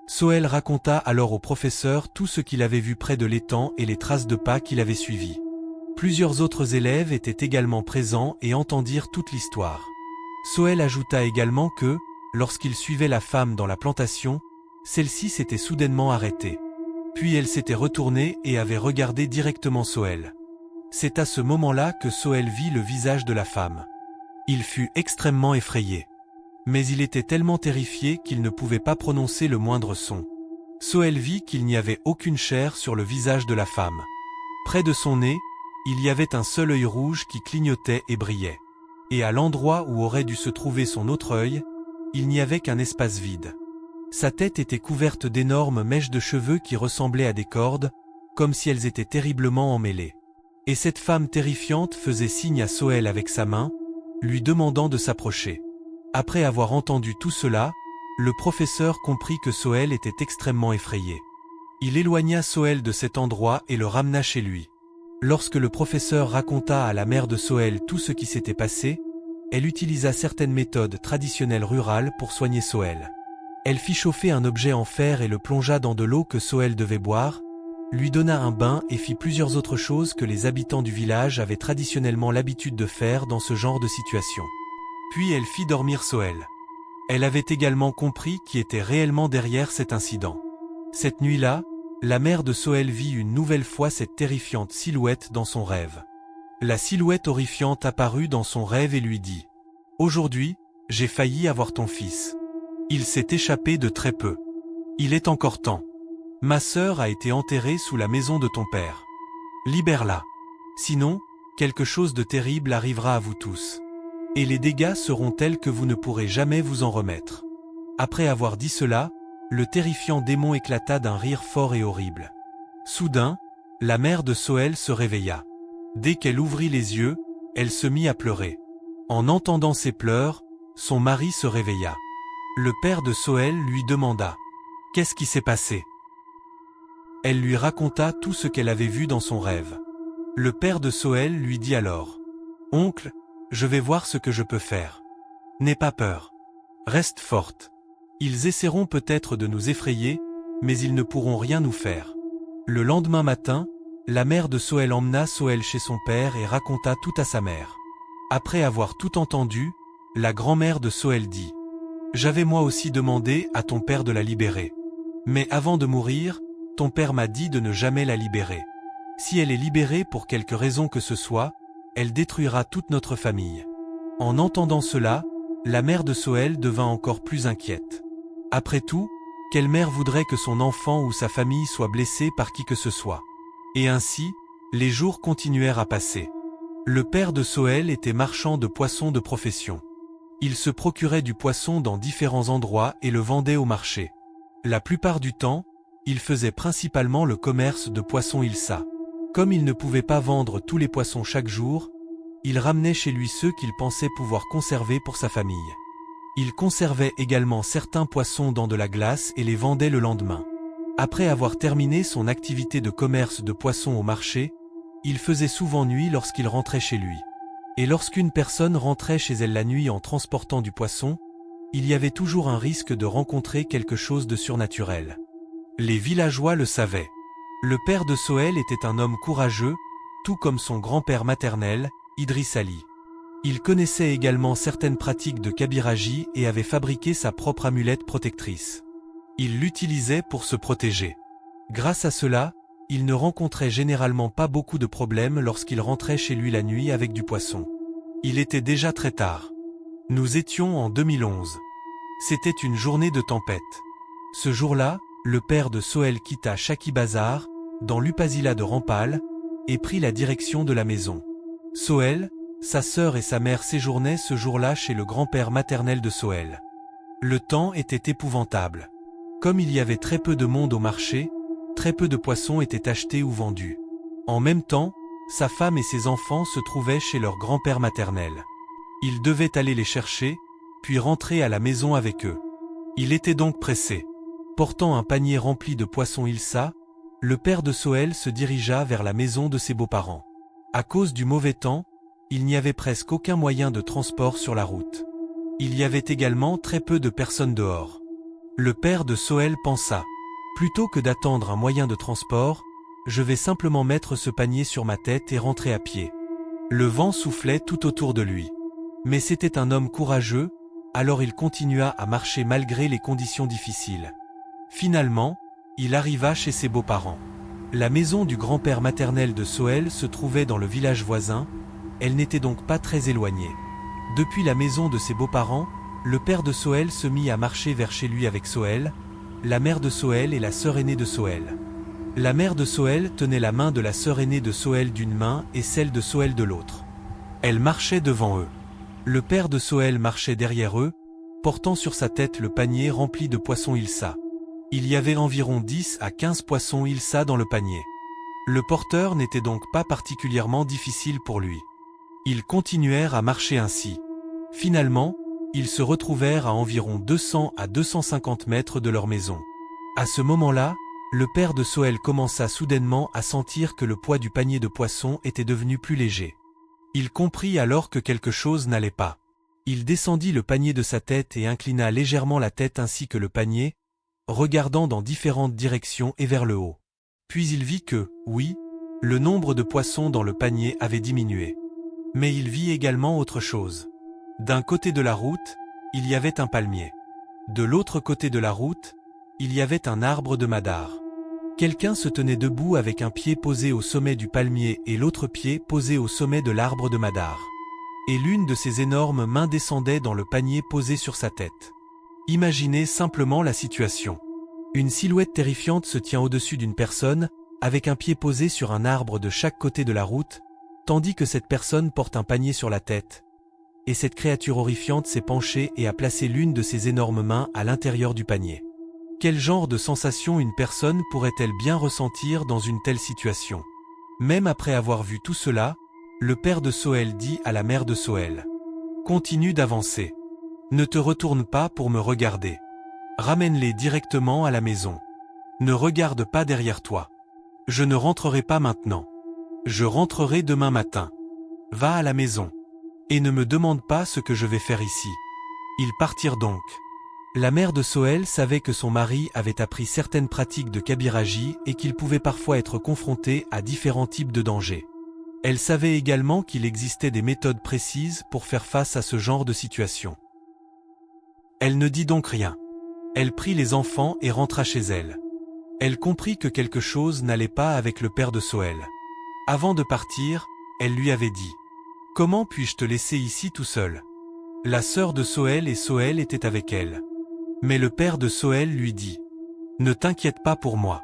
Soël raconta alors au professeur tout ce qu'il avait vu près de l'étang et les traces de pas qu'il avait suivies. Plusieurs autres élèves étaient également présents et entendirent toute l'histoire. Soël ajouta également que, lorsqu'il suivait la femme dans la plantation, celle-ci s'était soudainement arrêtée. Puis elle s'était retournée et avait regardé directement Soël. C'est à ce moment-là que Soël vit le visage de la femme. Il fut extrêmement effrayé. Mais il était tellement terrifié qu'il ne pouvait pas prononcer le moindre son. Soël vit qu'il n'y avait aucune chair sur le visage de la femme. Près de son nez, il y avait un seul œil rouge qui clignotait et brillait. Et à l'endroit où aurait dû se trouver son autre œil, il n'y avait qu'un espace vide. Sa tête était couverte d'énormes mèches de cheveux qui ressemblaient à des cordes, comme si elles étaient terriblement emmêlées. Et cette femme terrifiante faisait signe à Soël avec sa main, lui demandant de s'approcher. Après avoir entendu tout cela, le professeur comprit que Soël était extrêmement effrayé. Il éloigna Soël de cet endroit et le ramena chez lui. Lorsque le professeur raconta à la mère de Soël tout ce qui s'était passé, elle utilisa certaines méthodes traditionnelles rurales pour soigner Soël. Elle fit chauffer un objet en fer et le plongea dans de l'eau que Soël devait boire, lui donna un bain et fit plusieurs autres choses que les habitants du village avaient traditionnellement l'habitude de faire dans ce genre de situation. Puis elle fit dormir Soël. Elle avait également compris qui était réellement derrière cet incident. Cette nuit-là, la mère de Soël vit une nouvelle fois cette terrifiante silhouette dans son rêve. La silhouette horrifiante apparut dans son rêve et lui dit : « Aujourd'hui, j'ai failli avoir ton fils. Il s'est échappé de très peu. Il est encore temps. Ma sœur a été enterrée sous la maison de ton père. Libère-la. Sinon, quelque chose de terrible arrivera à vous tous. Et les dégâts seront tels que vous ne pourrez jamais vous en remettre. » Après avoir dit cela, le terrifiant démon éclata d'un rire fort et horrible. Soudain, la mère de Soël se réveilla. Dès qu'elle ouvrit les yeux, elle se mit à pleurer. En entendant ses pleurs, son mari se réveilla. Le père de Soël lui demanda : « Qu'est-ce qui s'est passé ?» Elle lui raconta tout ce qu'elle avait vu dans son rêve. Le père de Soël lui dit alors : « Oncle, je vais voir ce que je peux faire. N'aie pas peur. Reste forte. Ils essaieront peut-être de nous effrayer, mais ils ne pourront rien nous faire. » Le lendemain matin, la mère de Soël emmena Soël chez son père et raconta tout à sa mère. Après avoir tout entendu, la grand-mère de Soël dit: « J'avais moi aussi demandé à ton père de la libérer. Mais avant de mourir, ton père m'a dit de ne jamais la libérer. Si elle est libérée pour quelque raison que ce soit, elle détruira toute notre famille. » En entendant cela, la mère de Soël devint encore plus inquiète. Après tout, quelle mère voudrait que son enfant ou sa famille soit blessée par qui que ce soit? Et ainsi, les jours continuèrent à passer. Le père de Soël était marchand de poissons de profession. Il se procurait du poisson dans différents endroits et le vendait au marché. La plupart du temps, il faisait principalement le commerce de poissons Ilsa. Comme il ne pouvait pas vendre tous les poissons chaque jour, il ramenait chez lui ceux qu'il pensait pouvoir conserver pour sa famille. Il conservait également certains poissons dans de la glace et les vendait le lendemain. Après avoir terminé son activité de commerce de poissons au marché, il faisait souvent nuit lorsqu'il rentrait chez lui. Et lorsqu'une personne rentrait chez elle la nuit en transportant du poisson, il y avait toujours un risque de rencontrer quelque chose de surnaturel. Les villageois le savaient. Le père de Soël était un homme courageux, tout comme son grand-père maternel, Idriss Ali. Il connaissait également certaines pratiques de kabiragie et avait fabriqué sa propre amulette protectrice. Il l'utilisait pour se protéger. Grâce à cela, il ne rencontrait généralement pas beaucoup de problèmes lorsqu'il rentrait chez lui la nuit avec du poisson. Il était déjà très tard. Nous étions en 2011. C'était une journée de tempête. Ce jour-là, le père de Soël quitta Chaki Bazar, dans l'Upazila de Rampal, et prit la direction de la maison. Soël, sa sœur et sa mère séjournaient ce jour-là chez le grand-père maternel de Soël. Le temps était épouvantable. Comme il y avait très peu de monde au marché, très peu de poissons étaient achetés ou vendus. En même temps, sa femme et ses enfants se trouvaient chez leur grand-père maternel. Il devait aller les chercher, puis rentrer à la maison avec eux. Il était donc pressé. Portant un panier rempli de poissons Ilsa, le père de Soël se dirigea vers la maison de ses beaux-parents. À cause du mauvais temps, il n'y avait presque aucun moyen de transport sur la route. Il y avait également très peu de personnes dehors. Le père de Soël pensa: « Plutôt que d'attendre un moyen de transport, je vais simplement mettre ce panier sur ma tête et rentrer à pied. » Le vent soufflait tout autour de lui. Mais c'était un homme courageux, alors il continua à marcher malgré les conditions difficiles. Finalement, il arriva chez ses beaux-parents. La maison du grand-père maternel de Soël se trouvait dans le village voisin, elle n'était donc pas très éloignée. Depuis la maison de ses beaux-parents, le père de Soël se mit à marcher vers chez lui avec Soël, la mère de Soël et la sœur aînée de Soël. La mère de Soël tenait la main de la sœur aînée de Soël d'une main et celle de Soël de l'autre. Elle marchait devant eux. Le père de Soël marchait derrière eux, portant sur sa tête le panier rempli de poissons Ilsa. Il y avait environ 10 à 15 poissons Ilsa dans le panier. Le porteur n'était donc pas particulièrement difficile pour lui. Ils continuèrent à marcher ainsi. Finalement, ils se retrouvèrent à environ 200 à 250 mètres de leur maison. À ce moment-là, le père de Soël commença soudainement à sentir que le poids du panier de poissons était devenu plus léger. Il comprit alors que quelque chose n'allait pas. Il descendit le panier de sa tête et inclina légèrement la tête ainsi que le panier, regardant dans différentes directions et vers le haut. Puis il vit que, oui, le nombre de poissons dans le panier avait diminué. Mais il vit également autre chose. D'un côté de la route, il y avait un palmier. De l'autre côté de la route, il y avait un arbre de madar. Quelqu'un se tenait debout avec un pied posé au sommet du palmier et l'autre pied posé au sommet de l'arbre de madar. Et l'une de ses énormes mains descendait dans le panier posé sur sa tête. Imaginez simplement la situation. Une silhouette terrifiante se tient au-dessus d'une personne, avec un pied posé sur un arbre de chaque côté de la route, tandis que cette personne porte un panier sur la tête. Et cette créature horrifiante s'est penchée et a placé l'une de ses énormes mains à l'intérieur du panier. Quel genre de sensation une personne pourrait-elle bien ressentir dans une telle situation? Même après avoir vu tout cela, le père de Soël dit à la mère de Soël: « Continue d'avancer. Ne te retourne pas pour me regarder. Ramène-les directement à la maison. Ne regarde pas derrière toi. Je ne rentrerai pas maintenant. Je rentrerai demain matin. Va à la maison. Et ne me demande pas ce que je vais faire ici. » Ils partirent donc. La mère de Sohel savait que son mari avait appris certaines pratiques de Kabiraji et qu'il pouvait parfois être confronté à différents types de dangers. Elle savait également qu'il existait des méthodes précises pour faire face à ce genre de situation. Elle ne dit donc rien. Elle prit les enfants et rentra chez elle. Elle comprit que quelque chose n'allait pas avec le père de Sohel. Avant de partir, elle lui avait dit « Comment puis-je te laisser ici tout seul ?» La sœur de Sohel et Sohel étaient avec elle. Mais le père de Sohel lui dit « Ne t'inquiète pas pour moi.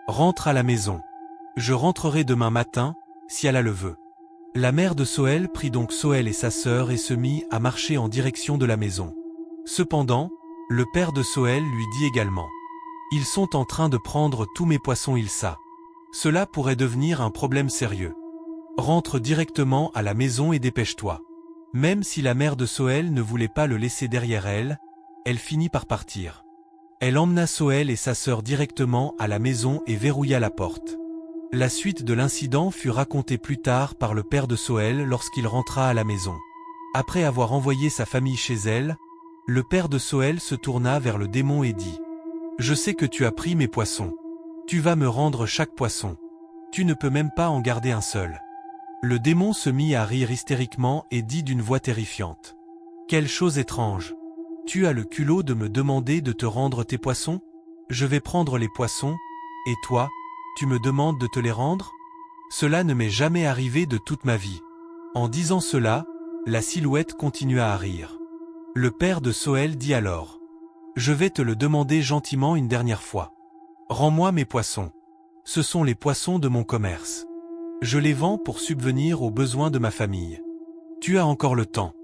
Rentre à la maison. Je rentrerai demain matin, si Allah le veut. » La mère de Sohel prit donc Sohel et sa sœur et se mit à marcher en direction de la maison. Cependant, le père de Sohel lui dit également « Ils sont en train de prendre tous mes poissons Ilsa. Cela pourrait devenir un problème sérieux. Rentre directement à la maison et dépêche-toi. » Même si la mère de Sohel ne voulait pas le laisser derrière elle, elle finit par partir. Elle emmena Sohel et sa sœur directement à la maison et verrouilla la porte. La suite de l'incident fut racontée plus tard par le père de Sohel lorsqu'il rentra à la maison. Après avoir envoyé sa famille chez elle, le père de Sohel se tourna vers le démon et dit « Je sais que tu as pris mes poissons. Tu vas me rendre chaque poisson. Tu ne peux même pas en garder un seul. » Le démon se mit à rire hystériquement et dit d'une voix terrifiante « Quelle chose étrange! Tu as le culot de me demander de te rendre tes poissons? Je vais prendre les poissons, et toi, tu me demandes de te les rendre? Cela ne m'est jamais arrivé de toute ma vie. » En disant cela, la silhouette continua à rire. Le père de Sohel dit alors « Je vais te le demander gentiment une dernière fois. Rends-moi mes poissons. Ce sont les poissons de mon commerce. Je les vends pour subvenir aux besoins de ma famille. Tu as encore le temps.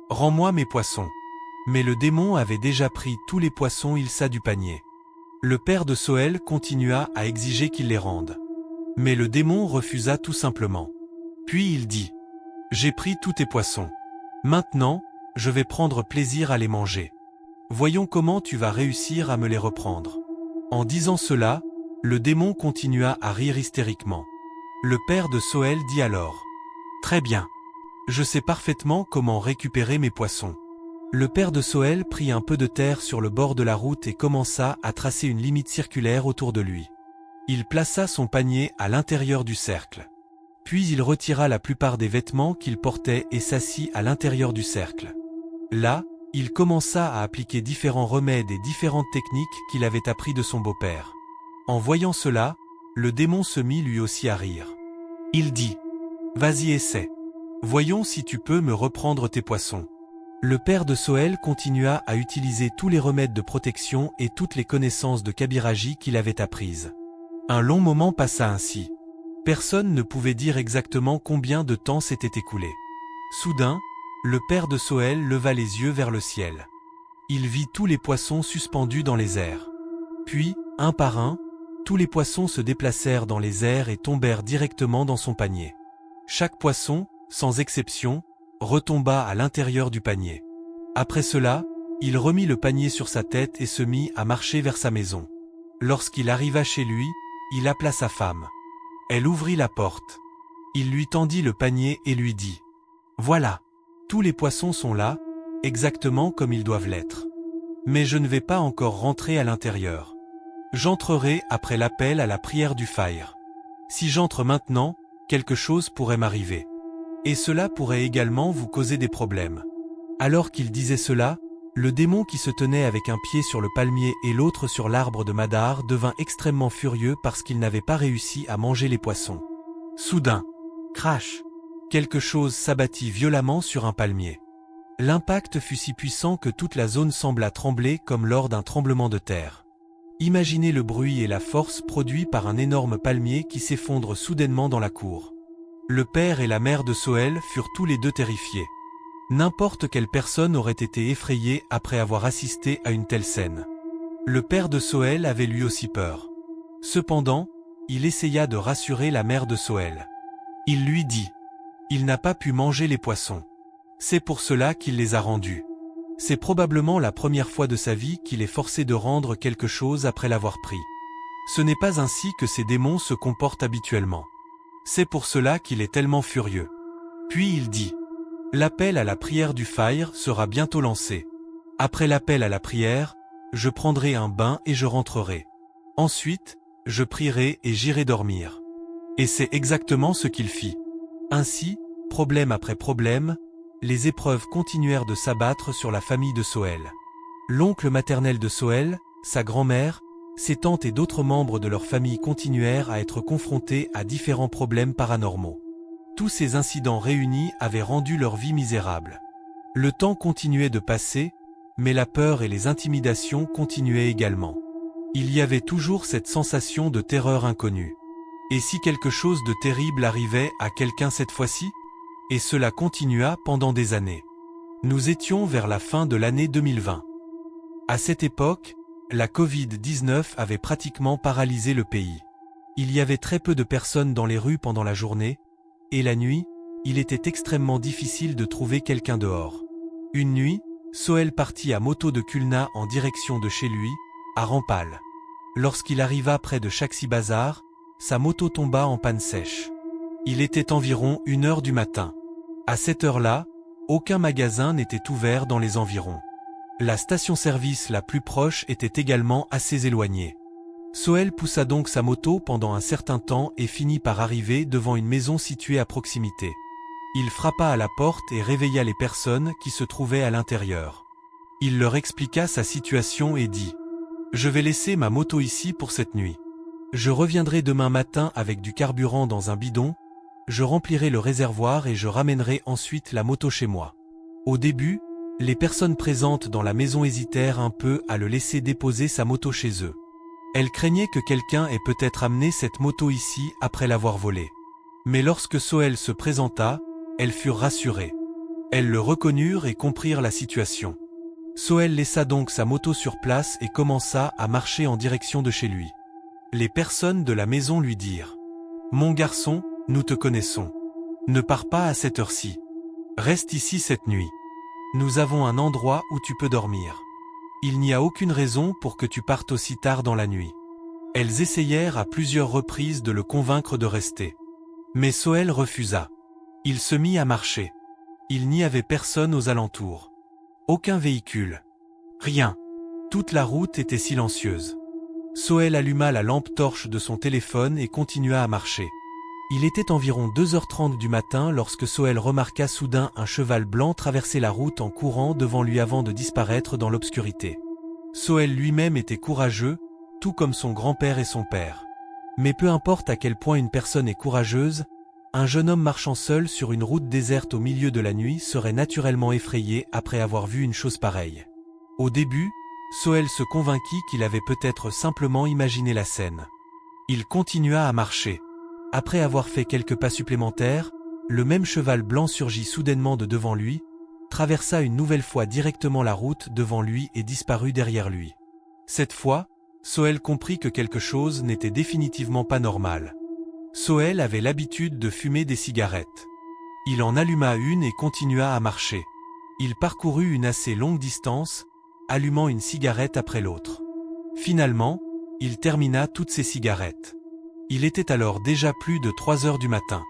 Rends-moi mes poissons. » Mais le démon avait déjà pris tous les poissons Ilsa du panier. Le père de Sohel continua à exiger qu'il les rende. Mais le démon refusa tout simplement. Puis il dit « J'ai pris tous tes poissons. Maintenant, je vais prendre plaisir à les manger. Voyons comment tu vas réussir à me les reprendre. » En disant cela, le démon continua à rire hystériquement. Le père de Sohel dit alors « Très bien. Je sais parfaitement comment récupérer mes poissons. » Le père de Sohel prit un peu de terre sur le bord de la route et commença à tracer une limite circulaire autour de lui. Il plaça son panier à l'intérieur du cercle. Puis il retira la plupart des vêtements qu'il portait et s'assit à l'intérieur du cercle. Là, il commença à appliquer différents remèdes et différentes techniques qu'il avait appris de son beau-père. En voyant cela, le démon se mit lui aussi à rire. Il dit « Vas-y essaie. Voyons si tu peux me reprendre tes poissons. » Le père de Sohel continua à utiliser tous les remèdes de protection et toutes les connaissances de Kabiraji qu'il avait apprises. Un long moment passa ainsi. Personne ne pouvait dire exactement combien de temps s'était écoulé. Soudain, le père de Sohel leva les yeux vers le ciel. Il vit tous les poissons suspendus dans les airs. Puis, un par un, tous les poissons se déplacèrent dans les airs et tombèrent directement dans son panier. Chaque poisson, sans exception, retomba à l'intérieur du panier. Après cela, il remit le panier sur sa tête et se mit à marcher vers sa maison. Lorsqu'il arriva chez lui, il appela sa femme. Elle ouvrit la porte. Il lui tendit le panier et lui dit « Voilà, tous les poissons sont là, exactement comme ils doivent l'être. Mais je ne vais pas encore rentrer à l'intérieur. J'entrerai après l'appel à la prière du Fajr. Si j'entre maintenant, quelque chose pourrait m'arriver. Et cela pourrait également vous causer des problèmes. » Alors qu'il disait cela, le démon qui se tenait avec un pied sur le palmier et l'autre sur l'arbre de Madar devint extrêmement furieux parce qu'il n'avait pas réussi à manger les poissons. Soudain, crash, quelque chose s'abattit violemment sur un palmier. L'impact fut si puissant que toute la zone sembla trembler comme lors d'un tremblement de terre. Imaginez le bruit et la force produits par un énorme palmier qui s'effondre soudainement dans la cour. Le père et la mère de Sohel furent tous les deux terrifiés. N'importe quelle personne aurait été effrayée après avoir assisté à une telle scène. Le père de Sohel avait lui aussi peur. Cependant, il essaya de rassurer la mère de Sohel. Il lui dit « Il n'a pas pu manger les poissons. C'est pour cela qu'il les a rendus. C'est probablement la première fois de sa vie qu'il est forcé de rendre quelque chose après l'avoir pris. Ce n'est pas ainsi que ces démons se comportent habituellement. C'est pour cela qu'il est tellement furieux. » Puis il dit « L'appel à la prière du Fajr sera bientôt lancé. Après l'appel à la prière, Je prendrai un bain et je rentrerai. Ensuite, je prierai et j'irai dormir. » Et c'est exactement ce qu'il fit. Ainsi, problème après problème, les épreuves continuèrent de s'abattre sur la famille de Sohel. L'oncle maternel de Sohel, sa grand-mère, ses tantes et d'autres membres de leur famille continuèrent à être confrontés à différents problèmes paranormaux. Tous ces incidents réunis avaient rendu leur vie misérable. Le temps continuait de passer, mais la peur et les intimidations continuaient également. Il y avait toujours cette sensation de terreur inconnue. Et si quelque chose de terrible arrivait à quelqu'un cette fois-ci? Et cela continua pendant des années. Nous étions vers la fin de l'année 2020. À cette époque, la Covid-19 avait pratiquement paralysé le pays. Il y avait très peu de personnes dans les rues pendant la journée, et la nuit, il était extrêmement difficile de trouver quelqu'un dehors. Une nuit, Sohel partit à moto de Khulna en direction de chez lui, à Rampal. Lorsqu'il arriva près de Shaksi Bazar, sa moto tomba en panne sèche. Il était environ 1h du matin. À cette heure-là, aucun magasin n'était ouvert dans les environs. La station-service la plus proche était également assez éloignée. Sohel poussa donc sa moto pendant un certain temps et finit par arriver devant une maison située à proximité. Il frappa à la porte et réveilla les personnes qui se trouvaient à l'intérieur. Il leur expliqua sa situation et dit « Je vais laisser ma moto ici pour cette nuit. Je reviendrai demain matin avec du carburant dans un bidon, je remplirai le réservoir et je ramènerai ensuite la moto chez moi. » Au début, les personnes présentes dans la maison hésitèrent un peu à le laisser déposer sa moto chez eux. Elles craignaient que quelqu'un ait peut-être amené cette moto ici après l'avoir volée. Mais lorsque Sohel se présenta, elles furent rassurées. Elles le reconnurent et comprirent la situation. Sohel laissa donc sa moto sur place et commença à marcher en direction de chez lui. Les personnes de la maison lui dirent « Mon garçon, nous te connaissons. Ne pars pas à cette heure-ci. Reste ici cette nuit. Nous avons un endroit où tu peux dormir. Il n'y a aucune raison pour que tu partes aussi tard dans la nuit. » Elles essayèrent à plusieurs reprises de le convaincre de rester. Mais Sohel refusa. Il se mit à marcher. Il n'y avait personne aux alentours. Aucun véhicule. Rien. Toute la route était silencieuse. Sohel alluma la lampe torche de son téléphone et continua à marcher. Il était environ 2h30 du matin lorsque Sohel remarqua soudain un cheval blanc traverser la route en courant devant lui avant de disparaître dans l'obscurité. Sohel lui-même était courageux, tout comme son grand-père et son père. Mais peu importe à quel point une personne est courageuse, un jeune homme marchant seul sur une route déserte au milieu de la nuit serait naturellement effrayé après avoir vu une chose pareille. Au début, Sohel se convainquit qu'il avait peut-être simplement imaginé la scène. Il continua à marcher. Après avoir fait quelques pas supplémentaires, le même cheval blanc surgit soudainement de devant lui, traversa une nouvelle fois directement la route devant lui et disparut derrière lui. Cette fois, Sohel comprit que quelque chose n'était définitivement pas normal. Sohel avait l'habitude de fumer des cigarettes. Il en alluma une et continua à marcher. Il parcourut une assez longue distance, allumant une cigarette après l'autre. Finalement, il termina toutes ses cigarettes. Il était alors déjà plus de 3h du matin.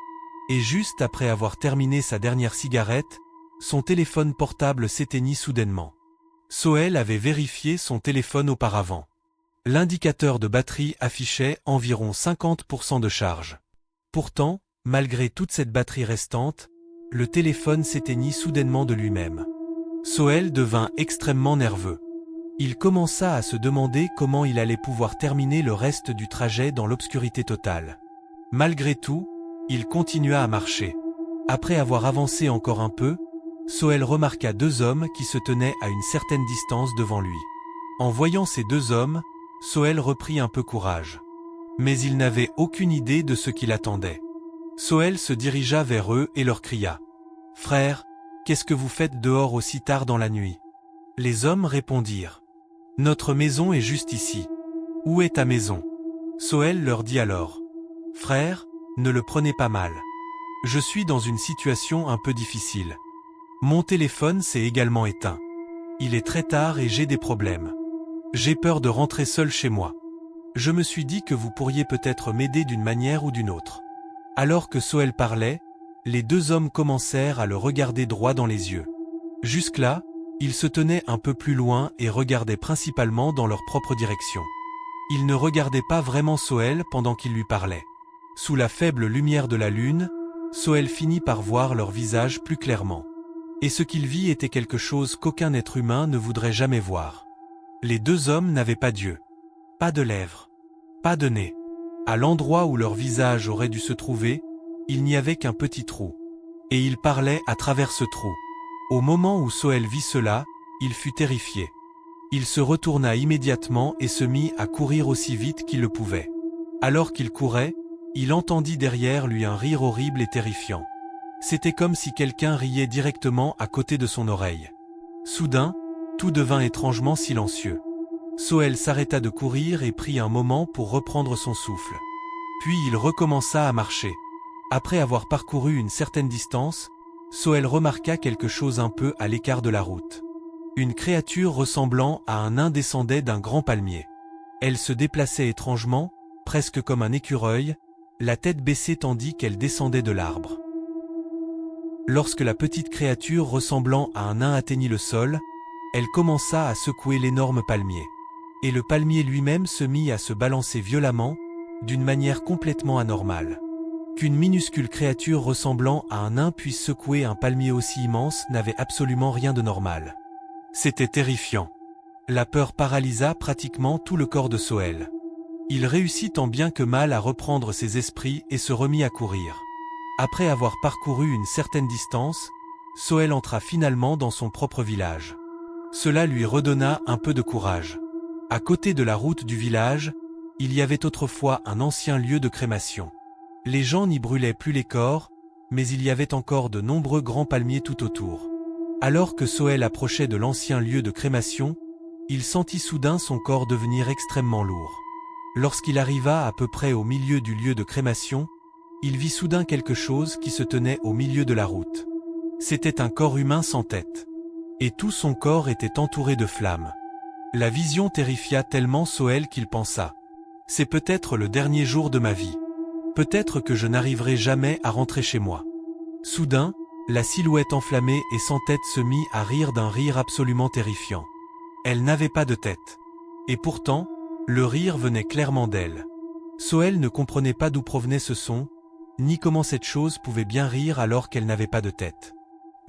Et juste après avoir terminé sa dernière cigarette, son téléphone portable s'éteignit soudainement. Sohel avait vérifié son téléphone auparavant. L'indicateur de batterie affichait environ 50% de charge. Pourtant, malgré toute cette batterie restante, le téléphone s'éteignit soudainement de lui-même. Sohel devint extrêmement nerveux. Il commença à se demander comment il allait pouvoir terminer le reste du trajet dans l'obscurité totale. Malgré tout, il continua à marcher. Après avoir avancé encore un peu, Sohel remarqua 2 hommes qui se tenaient à une certaine distance devant lui. En voyant ces 2 hommes, Sohel reprit un peu courage. Mais il n'avait aucune idée de ce qui l'attendait. Sohel se dirigea vers eux et leur cria « Frères, qu'est-ce que vous faites dehors aussi tard dans la nuit ?» Les hommes répondirent « Notre maison est juste ici. Où est ta maison ?» Sohel leur dit alors « Frères, ne le prenez pas mal. Je suis dans une situation un peu difficile. Mon téléphone s'est également éteint. Il est très tard et j'ai des problèmes. J'ai peur de rentrer seul chez moi. Je me suis dit que vous pourriez peut-être m'aider d'une manière ou d'une autre. » Alors que Sohel parlait, les 2 hommes commencèrent à le regarder droit dans les yeux. Jusque-là, Ils se tenaient un peu plus loin et regardaient principalement dans leur propre direction. Ils ne regardaient pas vraiment Soël pendant qu'il lui parlait. Sous la faible lumière de la lune, Soël finit par voir leur visage plus clairement. Et ce qu'il vit était quelque chose qu'aucun être humain ne voudrait jamais voir. Les deux hommes n'avaient pas d'yeux, pas de lèvres, pas de nez. À l'endroit où leur visage aurait dû se trouver, il n'y avait qu'un petit trou. Et ils parlaient à travers ce trou. Au moment où Soël vit cela, il fut terrifié. Il se retourna immédiatement et se mit à courir aussi vite qu'il le pouvait. Alors qu'il courait, il entendit derrière lui un rire horrible et terrifiant. C'était comme si quelqu'un riait directement à côté de son oreille. Soudain, tout devint étrangement silencieux. Soël s'arrêta de courir et prit un moment pour reprendre son souffle. Puis il recommença à marcher. Après avoir parcouru une certaine distance, Soël remarqua quelque chose un peu à l'écart de la route. Une créature ressemblant à un nain descendait d'un grand palmier. Elle se déplaçait étrangement, presque comme un écureuil, la tête baissée tandis qu'elle descendait de l'arbre. Lorsque la petite créature ressemblant à un nain atteignit le sol, elle commença à secouer l'énorme palmier. Et le palmier lui-même se mit à se balancer violemment, d'une manière complètement anormale. Qu'une minuscule créature ressemblant à un nain puisse secouer un palmier aussi immense n'avait absolument rien de normal. C'était terrifiant. La peur paralysa pratiquement tout le corps de Soël. Il réussit tant bien que mal à reprendre ses esprits et se remit à courir. Après avoir parcouru une certaine distance, Soël entra finalement dans son propre village. Cela lui redonna un peu de courage. À côté de la route du village, il y avait autrefois un ancien lieu de crémation. Les gens n'y brûlaient plus les corps, mais il y avait encore de nombreux grands palmiers tout autour. Alors que Soël approchait de l'ancien lieu de crémation, il sentit soudain son corps devenir extrêmement lourd. Lorsqu'il arriva à peu près au milieu du lieu de crémation, il vit soudain quelque chose qui se tenait au milieu de la route. C'était un corps humain sans tête. Et tout son corps était entouré de flammes. La vision terrifia tellement Soël qu'il pensa « C'est peut-être le dernier jour de ma vie. Peut-être que je n'arriverai jamais à rentrer chez moi. » Soudain, la silhouette enflammée et sans tête se mit à rire d'un rire absolument terrifiant. Elle n'avait pas de tête. Et pourtant, le rire venait clairement d'elle. Soël ne comprenait pas d'où provenait ce son, ni comment cette chose pouvait bien rire alors qu'elle n'avait pas de tête.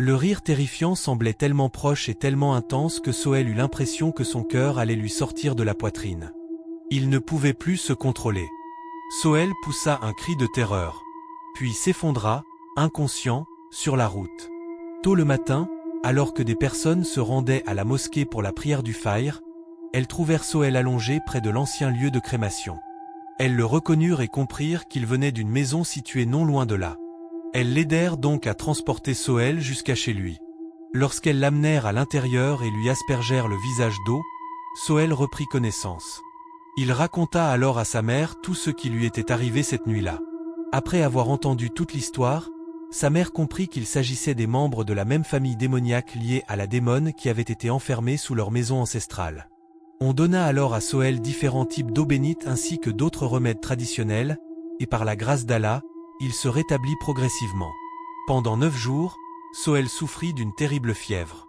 Le rire terrifiant semblait tellement proche et tellement intense que Soël eut l'impression que son cœur allait lui sortir de la poitrine. Il ne pouvait plus se contrôler. Soël poussa un cri de terreur, puis s'effondra, inconscient, sur la route. Tôt le matin, alors que des personnes se rendaient à la mosquée pour la prière du Fajr, elles trouvèrent Soël allongé près de l'ancien lieu de crémation. Elles le reconnurent et comprirent qu'il venait d'une maison située non loin de là. Elles l'aidèrent donc à transporter Soël jusqu'à chez lui. Lorsqu'elles l'amenèrent à l'intérieur et lui aspergèrent le visage d'eau, Soël reprit connaissance. Il raconta alors à sa mère tout ce qui lui était arrivé cette nuit-là. Après avoir entendu toute l'histoire, sa mère comprit qu'il s'agissait des membres de la même famille démoniaque liée à la démone qui avait été enfermée sous leur maison ancestrale. On donna alors à Soël différents types d'eau bénite ainsi que d'autres remèdes traditionnels, et par la grâce d'Allah, il se rétablit progressivement. Pendant 9 jours, Soël souffrit d'une terrible fièvre.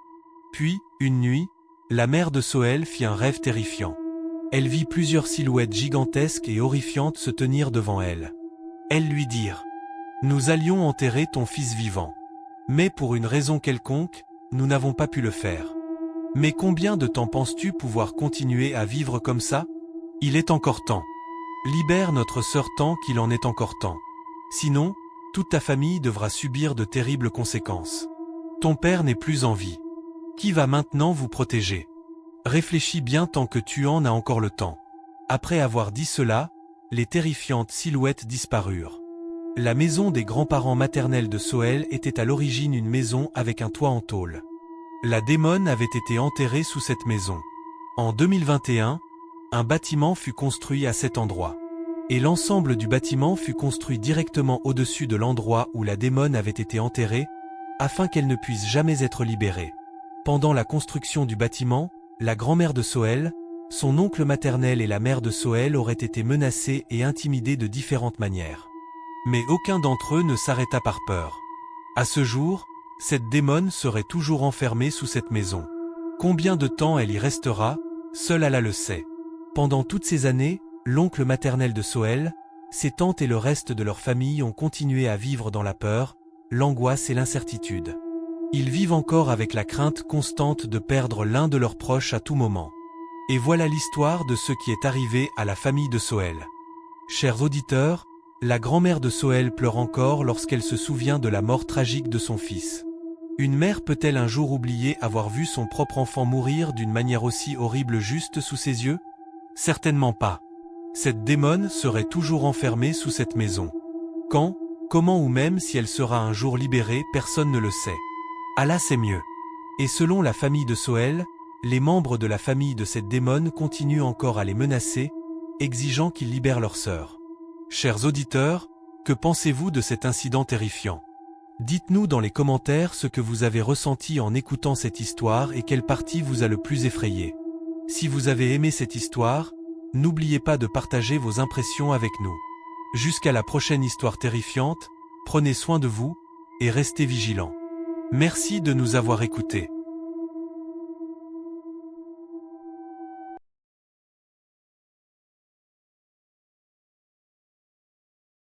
Puis, une nuit, la mère de Soël fit un rêve terrifiant. Elle vit plusieurs silhouettes gigantesques et horrifiantes se tenir devant elle. Elles lui dirent « Nous allions enterrer ton fils vivant. Mais pour une raison quelconque, nous n'avons pas pu le faire. Mais combien de temps penses-tu pouvoir continuer à vivre comme ça? Il est encore temps. Libère notre sœur tant qu'il en est encore temps. Sinon, toute ta famille devra subir de terribles conséquences. Ton père n'est plus en vie. Qui va maintenant vous protéger? Réfléchis bien tant que tu en as encore le temps. » Après avoir dit cela, les terrifiantes silhouettes disparurent. La maison des grands-parents maternels de Soël était à l'origine une maison avec un toit en tôle. La démone avait été enterrée sous cette maison. En 2021, un bâtiment fut construit à cet endroit. Et l'ensemble du bâtiment fut construit directement au-dessus de l'endroit où la démone avait été enterrée, afin qu'elle ne puisse jamais être libérée. Pendant la construction du bâtiment, la grand-mère de Soël, son oncle maternel et la mère de Soël auraient été menacés et intimidés de différentes manières. Mais aucun d'entre eux ne s'arrêta par peur. À ce jour, cette démone serait toujours enfermée sous cette maison. Combien de temps elle y restera, seule Allah le sait. Pendant toutes ces années, l'oncle maternel de Sohel, ses tantes et le reste de leur famille ont continué à vivre dans la peur, l'angoisse et l'incertitude. Ils vivent encore avec la crainte constante de perdre l'un de leurs proches à tout moment. Et voilà l'histoire de ce qui est arrivé à la famille de Sohel. Chers auditeurs, la grand-mère de Sohel pleure encore lorsqu'elle se souvient de la mort tragique de son fils. Une mère peut-elle un jour oublier avoir vu son propre enfant mourir d'une manière aussi horrible juste sous ses yeux? Certainement pas. Cette démone serait toujours enfermée sous cette maison. Quand, comment ou même si elle sera un jour libérée, personne ne le sait. Allah sait mieux. Et selon la famille de Sohel, les membres de la famille de cette démone continuent encore à les menacer, exigeant qu'ils libèrent leur sœur. Chers auditeurs, que pensez-vous de cet incident terrifiant? Dites-nous dans les commentaires ce que vous avez ressenti en écoutant cette histoire et quelle partie vous a le plus effrayé. Si vous avez aimé cette histoire, n'oubliez pas de partager vos impressions avec nous. Jusqu'à la prochaine histoire terrifiante, prenez soin de vous et restez vigilants. Merci de nous avoir écoutés.